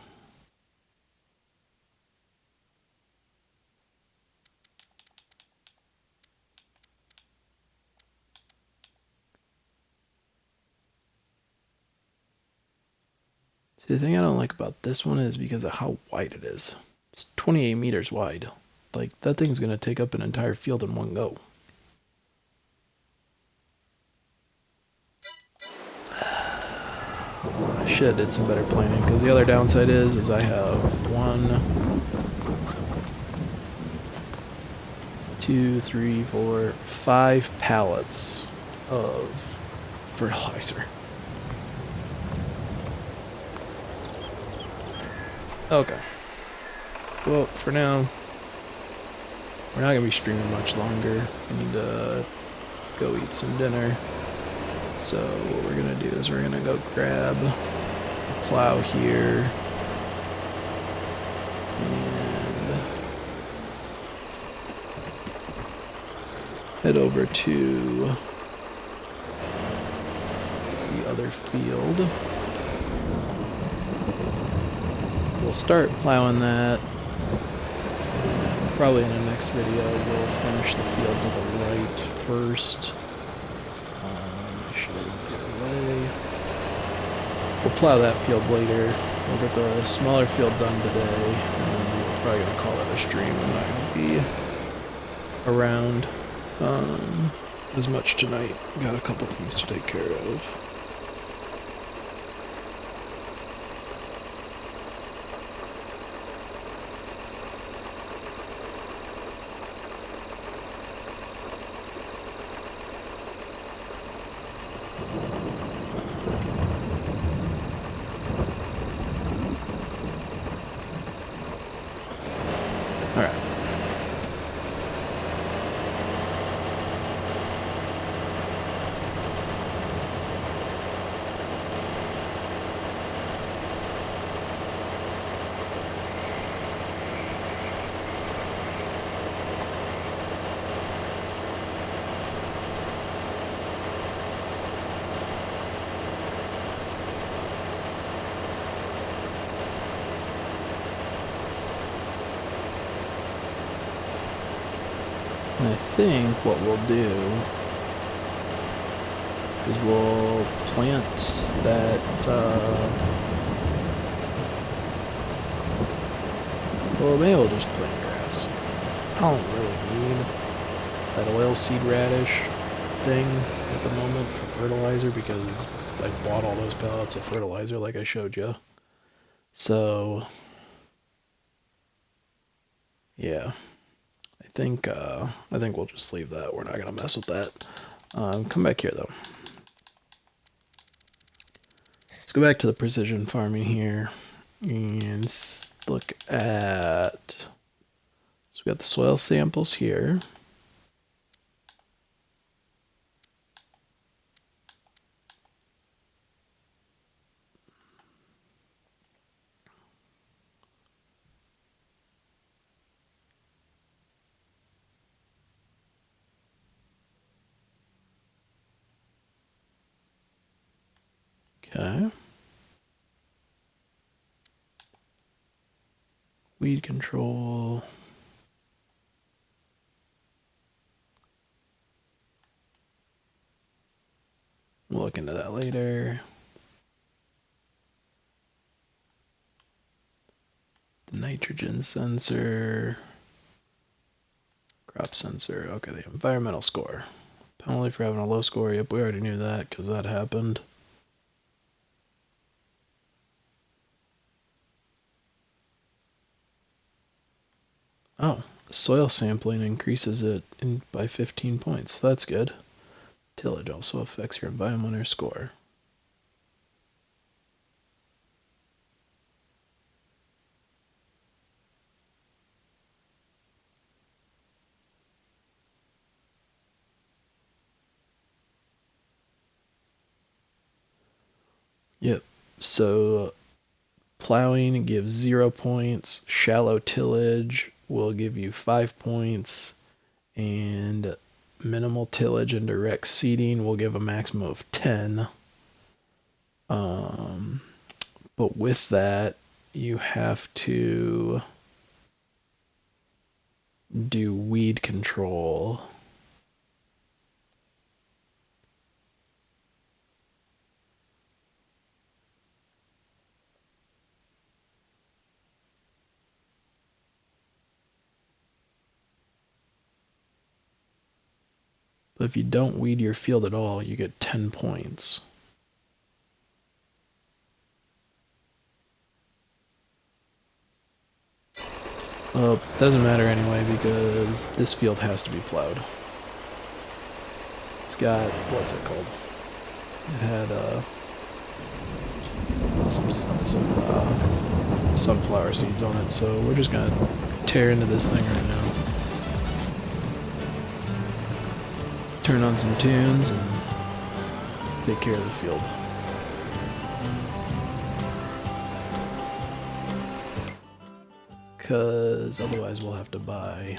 see, the thing I don't like about this one is because of how wide it is. It's 28 meters wide. Like, that thing's going to take up an entire field in one go. I should have did some better planning, because the other downside is I have 1, 2, 3, 4, 5 pallets of fertilizer. Okay. Well, for now, we're not going to be streaming much longer. I need to go eat some dinner. So what we're going to do is we're going to go grab a plow here. And head over to the other field. We'll start plowing that. And probably in the next video we'll finish the field to the right first. I should have went the other way. We'll plow that field later. We'll get the smaller field done today, and then we're probably going to call it a stream. I'm not going to be around as much tonight. Got a couple things to take care of. And I think what we'll do is we'll plant that, well, maybe we'll just plant grass. I don't really need that oilseed radish thing at the moment for fertilizer because I bought all those pallets of fertilizer like I showed you. So, yeah. I think we'll just leave that. We're not gonna mess with that. Come back here though. Let's go back to the precision farming here and look at. So we got the soil samples here. Okay. Weed control. We'll look into that later. The nitrogen sensor. Crop sensor. Okay, the environmental score. Penalty for having a low score. Yep, we already knew that because that happened. Oh, soil sampling increases it by 15 points. That's good. Tillage also affects your environmental score. Yep. So plowing gives 0 points. Shallow tillage will give you 5 points. And minimal tillage and direct seeding will give a maximum of 10. But with that, you have to do weed control. But if you don't weed your field at all, you get 10 points. Well, doesn't matter anyway because this field has to be plowed. It's got, what's it called? It had some sunflower seeds on it, so we're just gonna tear into this thing right now. Turn on some tunes and take care of the field. Because otherwise we'll have to buy.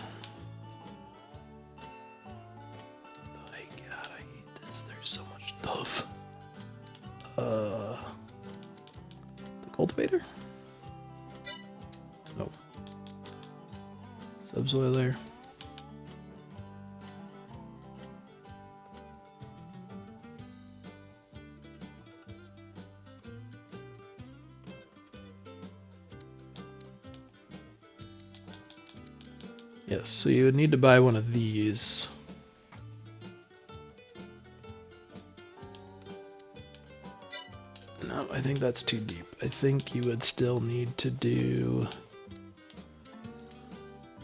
Oh my god, I hate this. There's so much stuff. The cultivator? Nope. Subsoil there. Yes, so you would need to buy one of these. No, I think that's too deep. I think you would still need to do...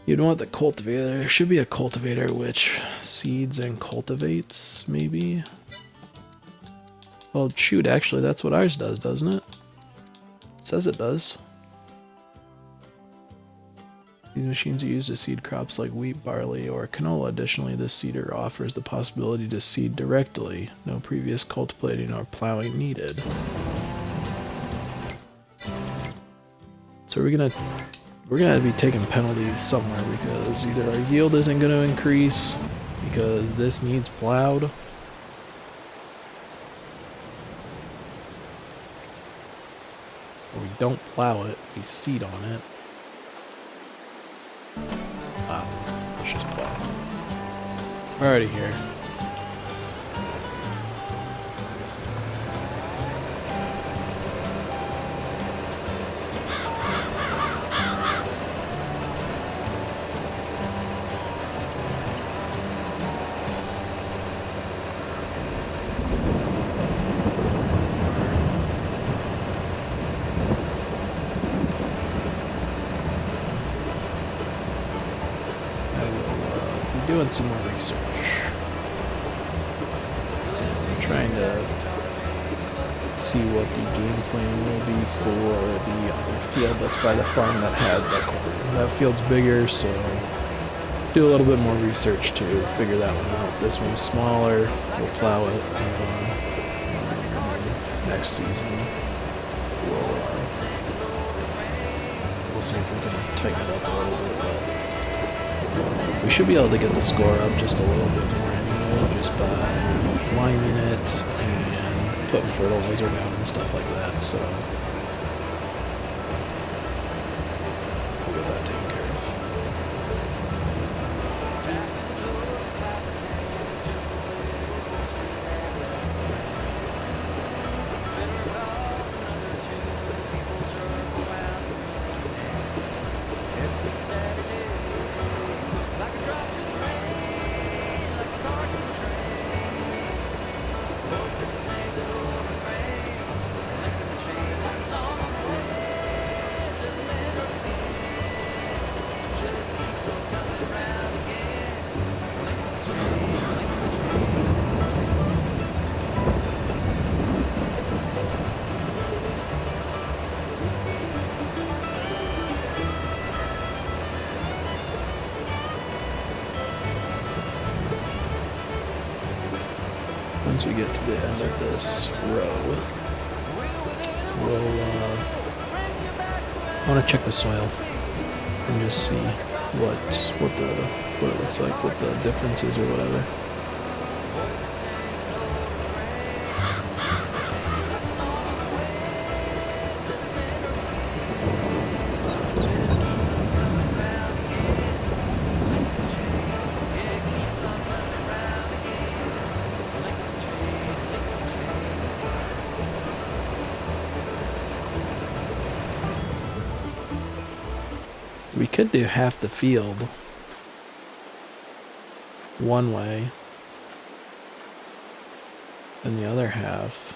You'd want the cultivator. There should be a cultivator which seeds and cultivates, maybe? Well, shoot, actually, that's what ours does, doesn't it? It says it does. These machines are used to seed crops like wheat, barley, or canola. Additionally, this seeder offers the possibility to seed directly. No previous cultivating or plowing needed. So we're gonna be taking penalties somewhere because either our yield isn't gonna increase because this needs plowed, or we don't plow it, we seed on it. Let's just plow. We're already here. Doing some more research. I'm trying to see what the game plan will be for the other field that's by the farm that had that corn. That field's bigger, so do a little bit more research to figure that one out. This one's smaller, we'll plow it, and next season we'll see if we can tighten it up a little bit, but we should be able to get the score up just a little bit more anyway, just by liming it and putting fertilizer down and stuff like that, so we'll get that taken care of. Once we get to the end of this row, we'll, I want to check the soil and just see what it looks like, what the difference is or whatever. We could do half the field one way and the other half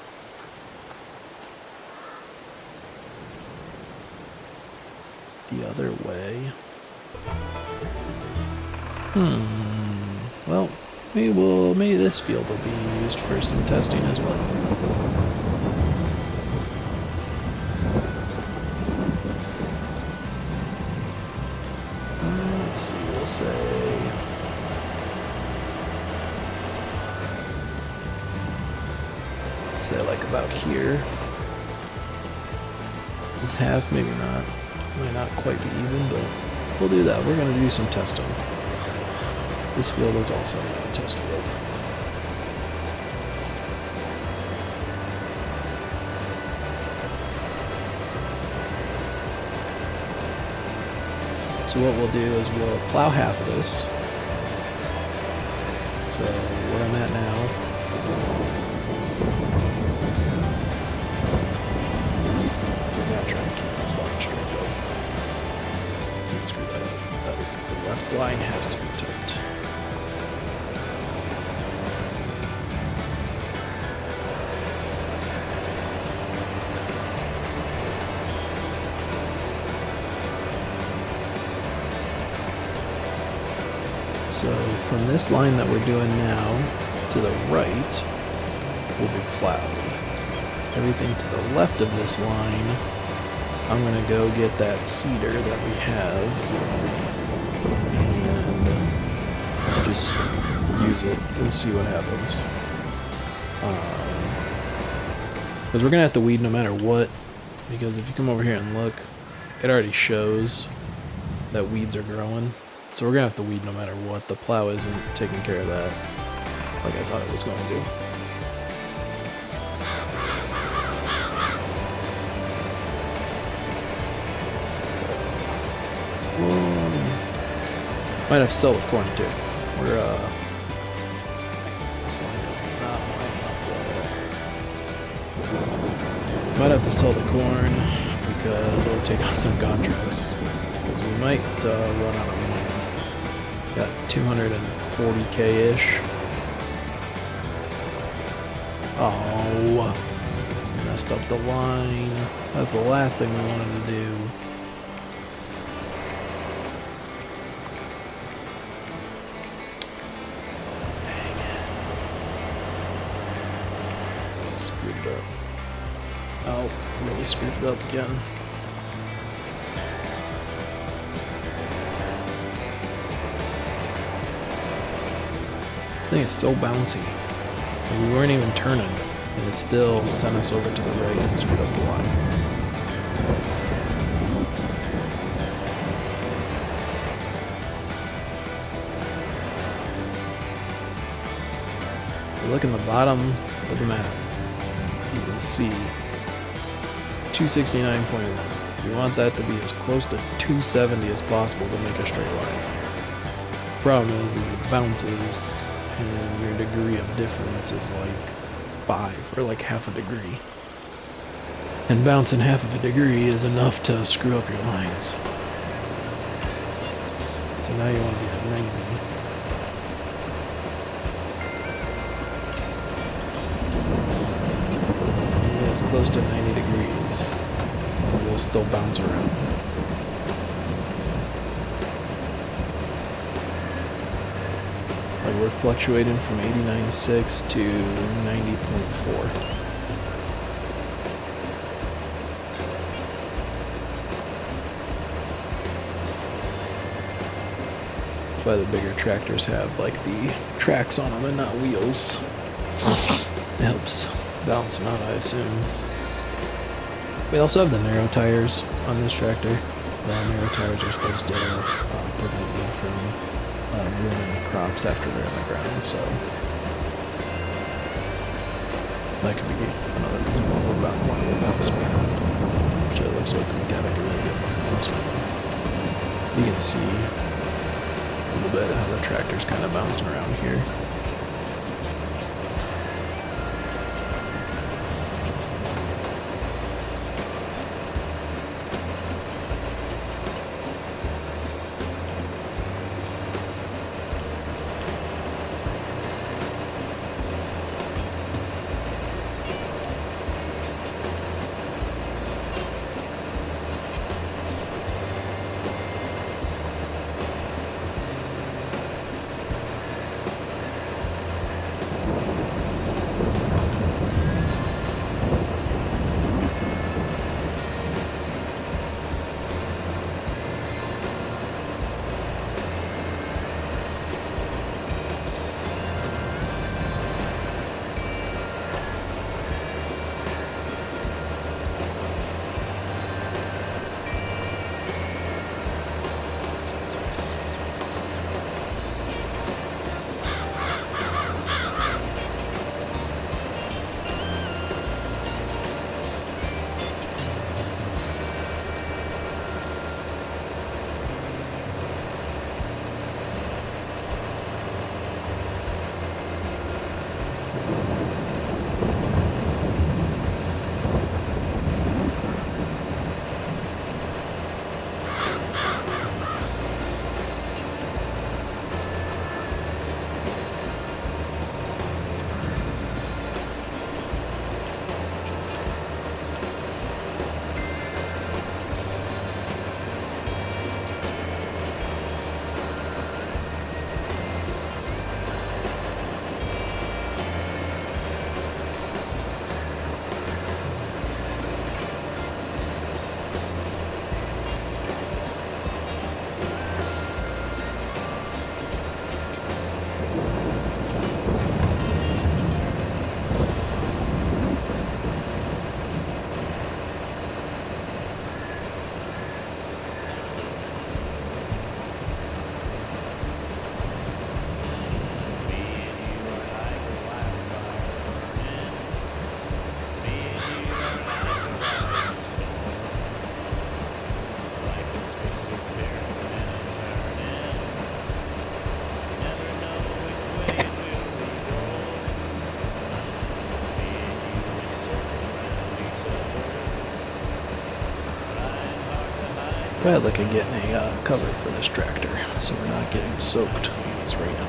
the other way. Well, maybe this field will be used for some testing as well. Let's see, we'll say like about here. This half, maybe not. Might not quite be even, but we'll do that. We're going to do some testing. This field is also a test field. So what we'll do is we'll plow half of this. So where I'm at now, we're not trying to keep this line straight though. Can't screw that up. The left line has to be tight. So from this line that we're doing now to the right will be plowed. Everything to the left of this line, I'm going to go get that seeder that we have and just use it and see what happens. Because we're going to have to weed no matter what, because if you come over here and look, it already shows that weeds are growing. So we're going to have to weed no matter what. The plow isn't taking care of that like I thought it was going to do. Might have to sell the corn too. We're, this line is not lining up well. Might have to sell the corn because we'll take on some contracts. Because we might run out of money. Got 240k-ish. Oh, messed up the line. That's the last thing we wanted to do. Dang it. Screwed it up. Oh, really screwed it up again. This thing is so bouncy. Like we weren't even turning, and it still sent us over to the right and screwed up the line. If you look in the bottom of the map, you can see it's 269.1. You want that to be as close to 270 as possible to make a straight line. Problem is it bounces, and your degree of difference is like 5 or like half a degree. And bouncing half of a degree is enough to screw up your lines. So now you want to be at 90. And it's close to 90 degrees. We'll still bounce around. Like we're fluctuating from 89.6 to 90.4. That's why the bigger tractors have like the tracks on them and not wheels. It helps balance them out, I assume. We also have the narrow tires on this tractor. The narrow tires are supposed to prevent you from ruining the crops after they're in the ground, so that could be another reason why we're bouncing around. Which it looks like we got a really good look on this one. You can see a little bit how the tractor's kind of bouncing around here. Probably look at getting a cover for this tractor so we're not getting soaked when it's raining out.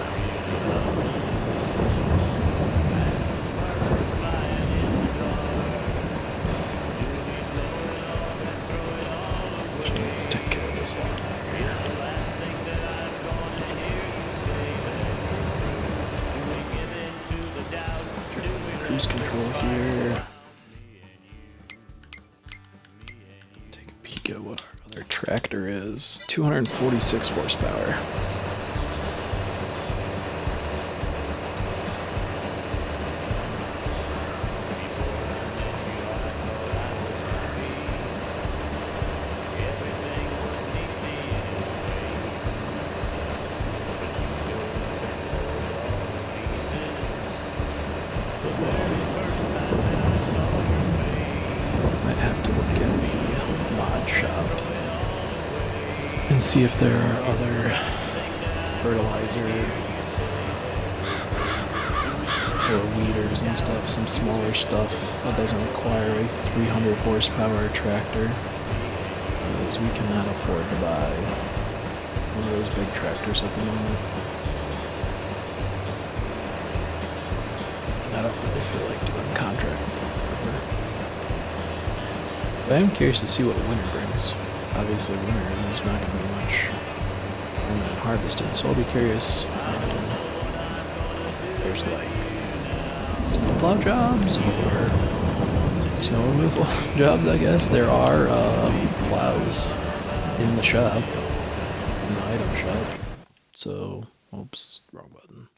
Just need to take care of this lawn. Cruise control here. Take a peek at what our other tractor is. 246 horsepower. Might have to look in the mod shop and see if there are other fertilizer or weeders and stuff, some smaller stuff that doesn't require a 300 horsepower tractor, because we cannot afford to buy one of those big tractors at the moment. I don't really feel like doing contract forever. But I am curious to see what winter brings. Obviously winter, there's not going to be much permanent harvesting, so I'll be curious. There's like snowplow jobs or snow removal jobs, I guess. There are plows in the shop, in the item shop. So, oops, wrong button.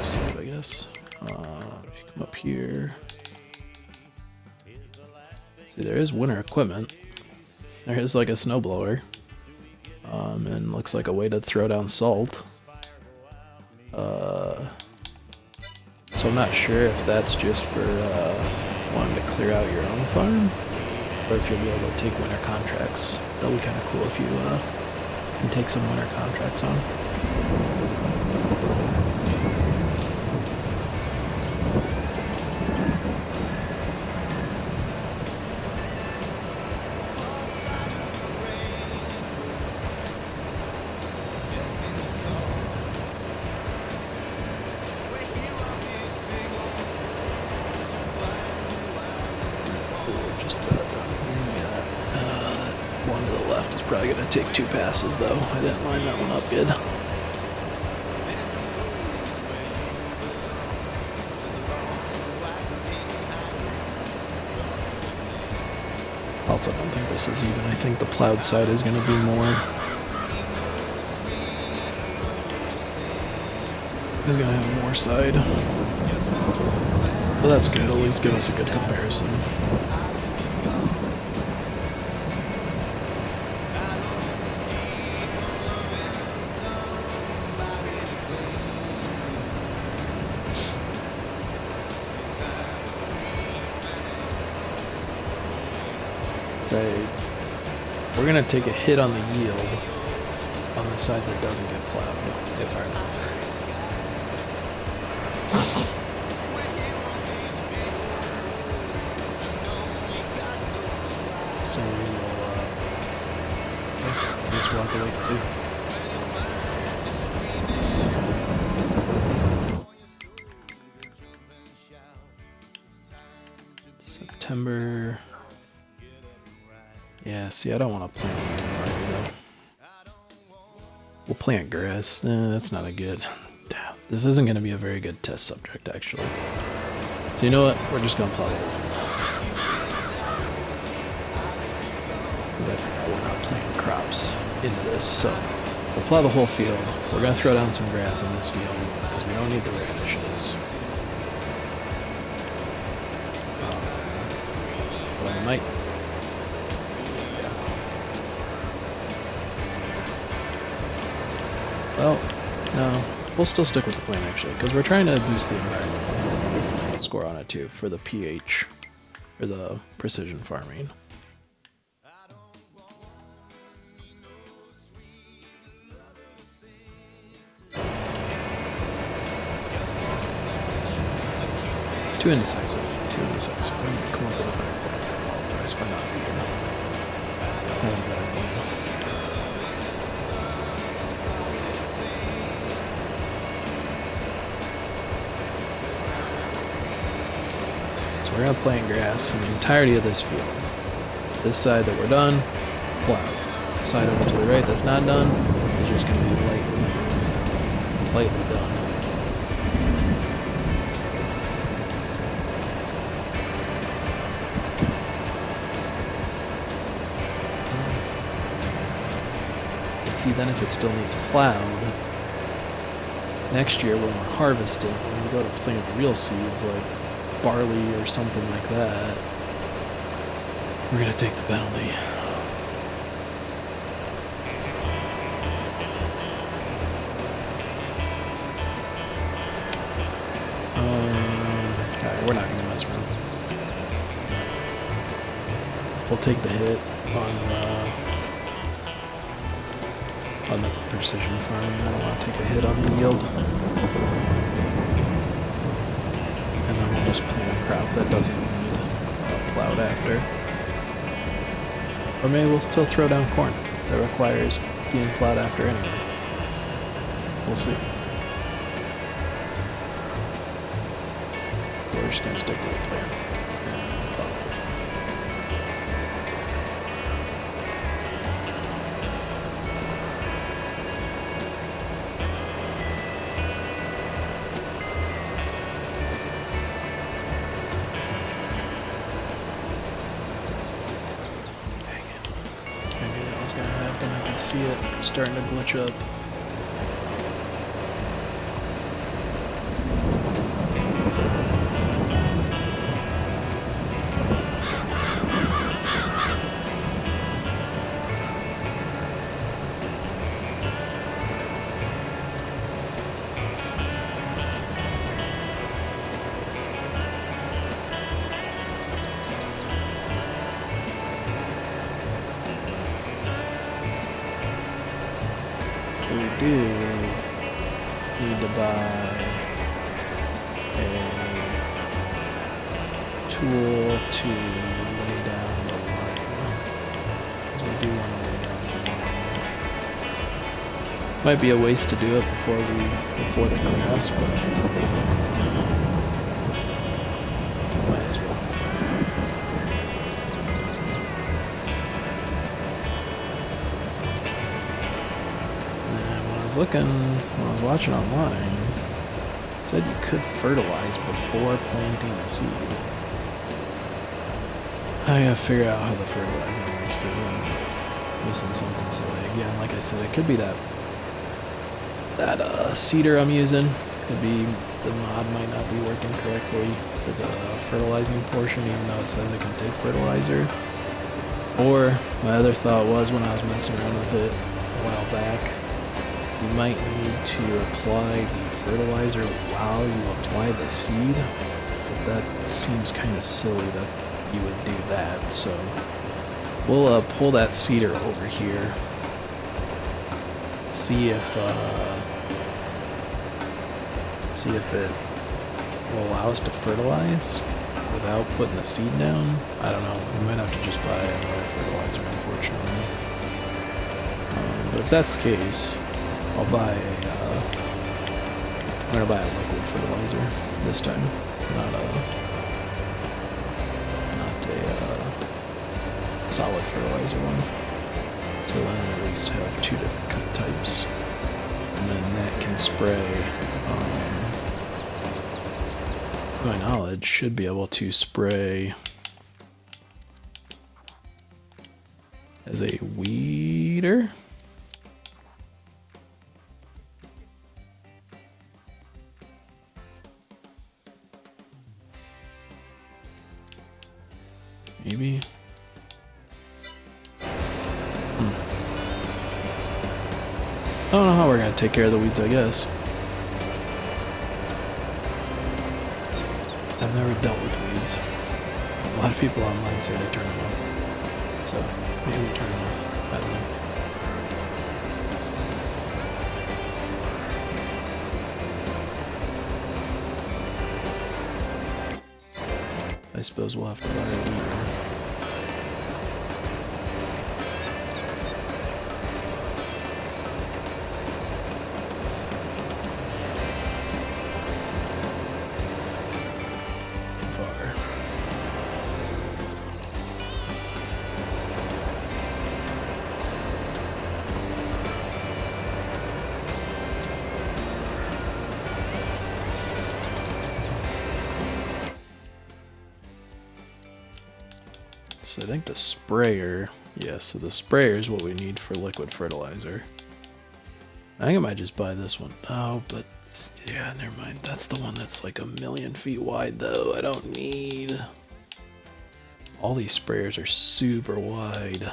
Save, I guess. If you come up here, See, there is winter equipment. There is like a snowblower. And looks like a way to throw down salt. So I'm not sure if that's just for wanting to clear out your own farm, or if you'll be able to take winter contracts. That'll be kind of cool if you can take some winter contracts on. Probably gonna take 2 passes though. I didn't line that one up good. Also, I don't think this is even. I think the plowed side is gonna be more. Is gonna have more side. But that's good. At least give us a good comparison. We're going to take a hit on the yield on the side that doesn't get plowed, if I remember. So we will, I guess we'll have to wait and see. September. Yeah, see, I don't want to plant tomorrow, though. We'll plant grass. That's not a good... This isn't going to be a very good test subject, actually. So you know what? We're just going to plow the whole field. Because I forgot we're not planting crops into this, so we'll plow the whole field. We're going to throw down some grass in this field, because we don't need the radishes. But I might... Well, no, we'll still stick with the plan actually, because we're trying to boost the environmental score on it too, for the pH, or the precision farming. Too indecisive. I'm going to come up with a better plan. I apologize for not being having a better plan. We're going to plant grass in the entirety of this field. This side that we're done, plowed. The side over to the right that's not done is just going to be lightly done. But see, then if it still needs plowed, next year when we're harvesting, when we go to plant real seeds like barley or something like that, we're gonna take the penalty. Alright, we're not gonna mess around. We'll take the hit on the precision farming. I don't want to take a hit on the yield. And then we'll just plant a crop that doesn't need plowed after. Or maybe we'll still throw down corn that requires being plowed after anyway. We'll see. We're just going to stick with the plan. See it starting to glitch up. we do need to buy a tool to lay down the line. Because we do want to lay down the line. Might be a waste to do it before the grass, but might as well. And when I was watching online, it said you could fertilize before planting the seed. I gotta figure out how the fertilizing works, because I'm missing something silly. Again, like I said, it could be that seeder I'm using. Could be the mod might not be working correctly for the fertilizing portion, even though it says it can take fertilizer. Or my other thought was, when I was messing around with it a while back, you might need to apply the fertilizer while you apply the seed, but that seems kind of silly that you would do that. So we'll pull that seeder over here, see if it will allow us to fertilize without putting the seed down. I don't know. We might have to just buy another fertilizer, unfortunately. But if that's the case, I'm gonna buy a liquid fertilizer this time, not a solid fertilizer one. So then at least have two different types, and then that can spray. To my knowledge, should be able to spray as a weeder. Maybe. I don't know how we're gonna take care of the weeds, I guess. I've never dealt with weeds. A lot of people online say they turn them off. So, maybe we turn them off. I don't know. I suppose we'll have to buy a weeder. So I think the sprayer, so the sprayer is what we need for liquid fertilizer. I think I might just buy this one. Oh, but yeah, never mind. That's the one that's like 1,000,000 feet wide though. I don't need... All these sprayers are super wide.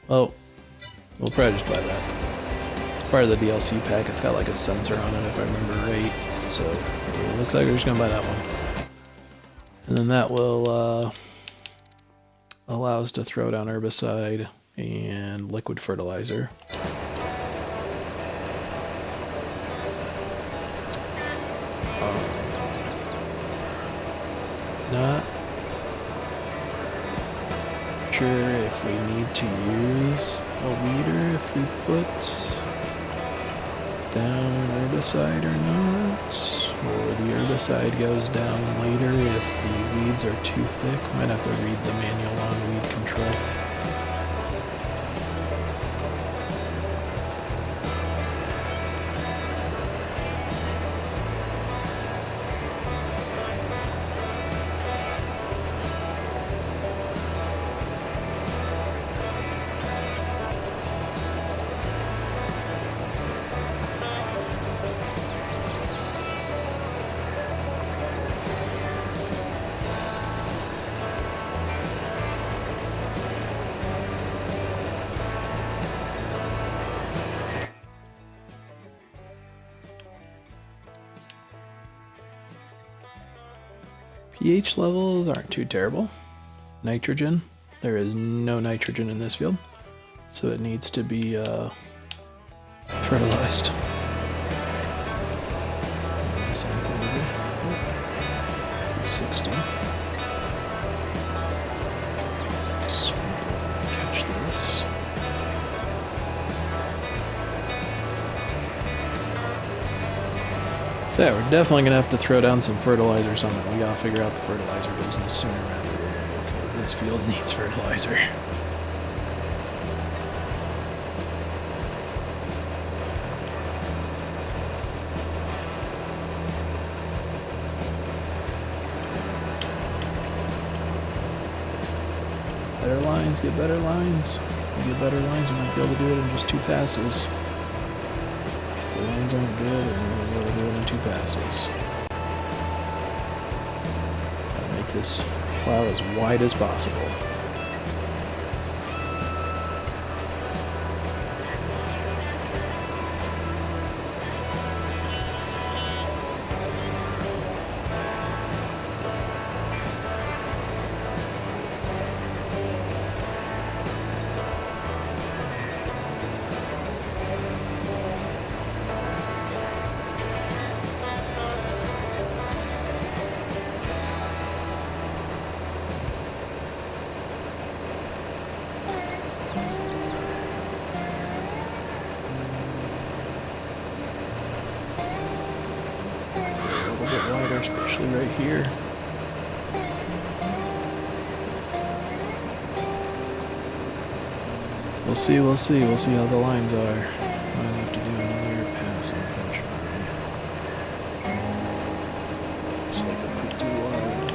Oh, we'll probably just buy that. It's part of the DLC pack. It's got like a sensor on it if I remember right. So it looks like we're just gonna buy that one. And then that will allow us to throw down herbicide and liquid fertilizer. Not sure if we need to use a weeder if we put down herbicide or not, or the herbicide goes down later if the weeds are too thick. Might have to read the manual on weed control. pH levels aren't too terrible. Nitrogen, there is no nitrogen in this field, so it needs to be fertilized. Same thing over. 60. Catch this. So yeah, we're definitely gonna have to throw down some fertilizer or something. We gotta figure out the fertilizer business sooner rather than later because this field needs fertilizer. Better lines, get better lines. If we get better lines, we might be able to do it in just 2 passes. If the lines aren't good, then we're gonna be able to do it in 2 passes. Gotta make this plow as wide as possible. Especially right here. We'll see how the lines are. Might have to do another pass, unfortunately. Looks like a pretty wide.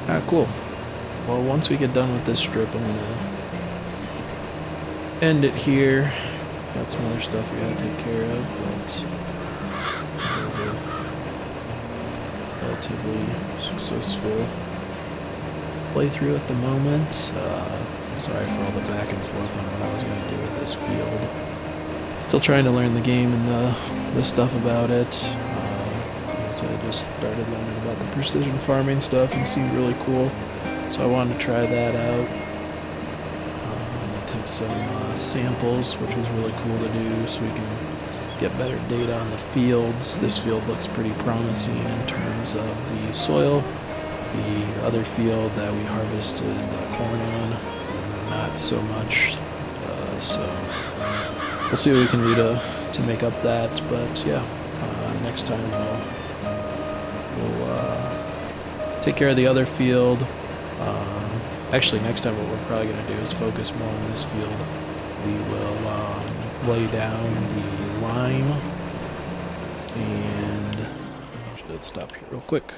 Alright, cool. Well, once we get done with this strip, I'm gonna end it here. Got some other stuff we gotta take care of, but it was a relatively successful playthrough at the moment. Sorry for all the back and forth on what I was gonna do with this field. Still trying to learn the game and the stuff about it. I just started learning about the precision farming stuff and seemed really cool, so I wanted to try that out. I took some samples, which was really cool to do, so we can get better data on the fields. This field looks pretty promising in terms of the soil. The other field that we harvested corn on, not so much, so we'll see what we can do to make up that, but yeah, next time we'll take care of the other field. Actually, next time what we're probably going to do is focus more on this field. We will lay down the lime, and let's stop here real quick.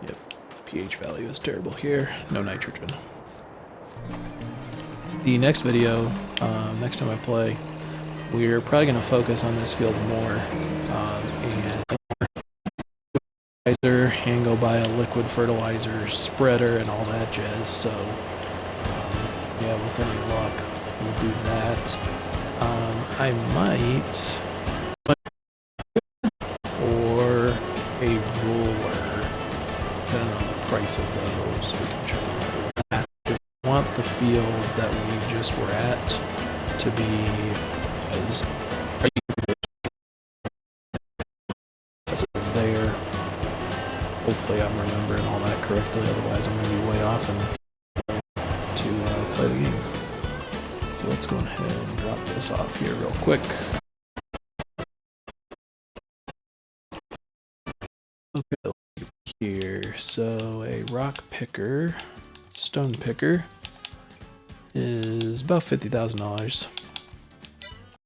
Yep, pH value is terrible here, no nitrogen. The next video, next time I play, we're probably going to focus on this field more, and go buy a liquid fertilizer spreader and all that jazz. So yeah, with any luck we'll do that. I might or a ruler, depending on the price of those. We can check on that. I want the field that we just were at to be as there. Hopefully I'm remembering all that correctly, otherwise I'm going to be way off and to play the game. So let's go ahead and drop this off here real quick. Okay, here, so a rock picker, stone picker, is about $50,000.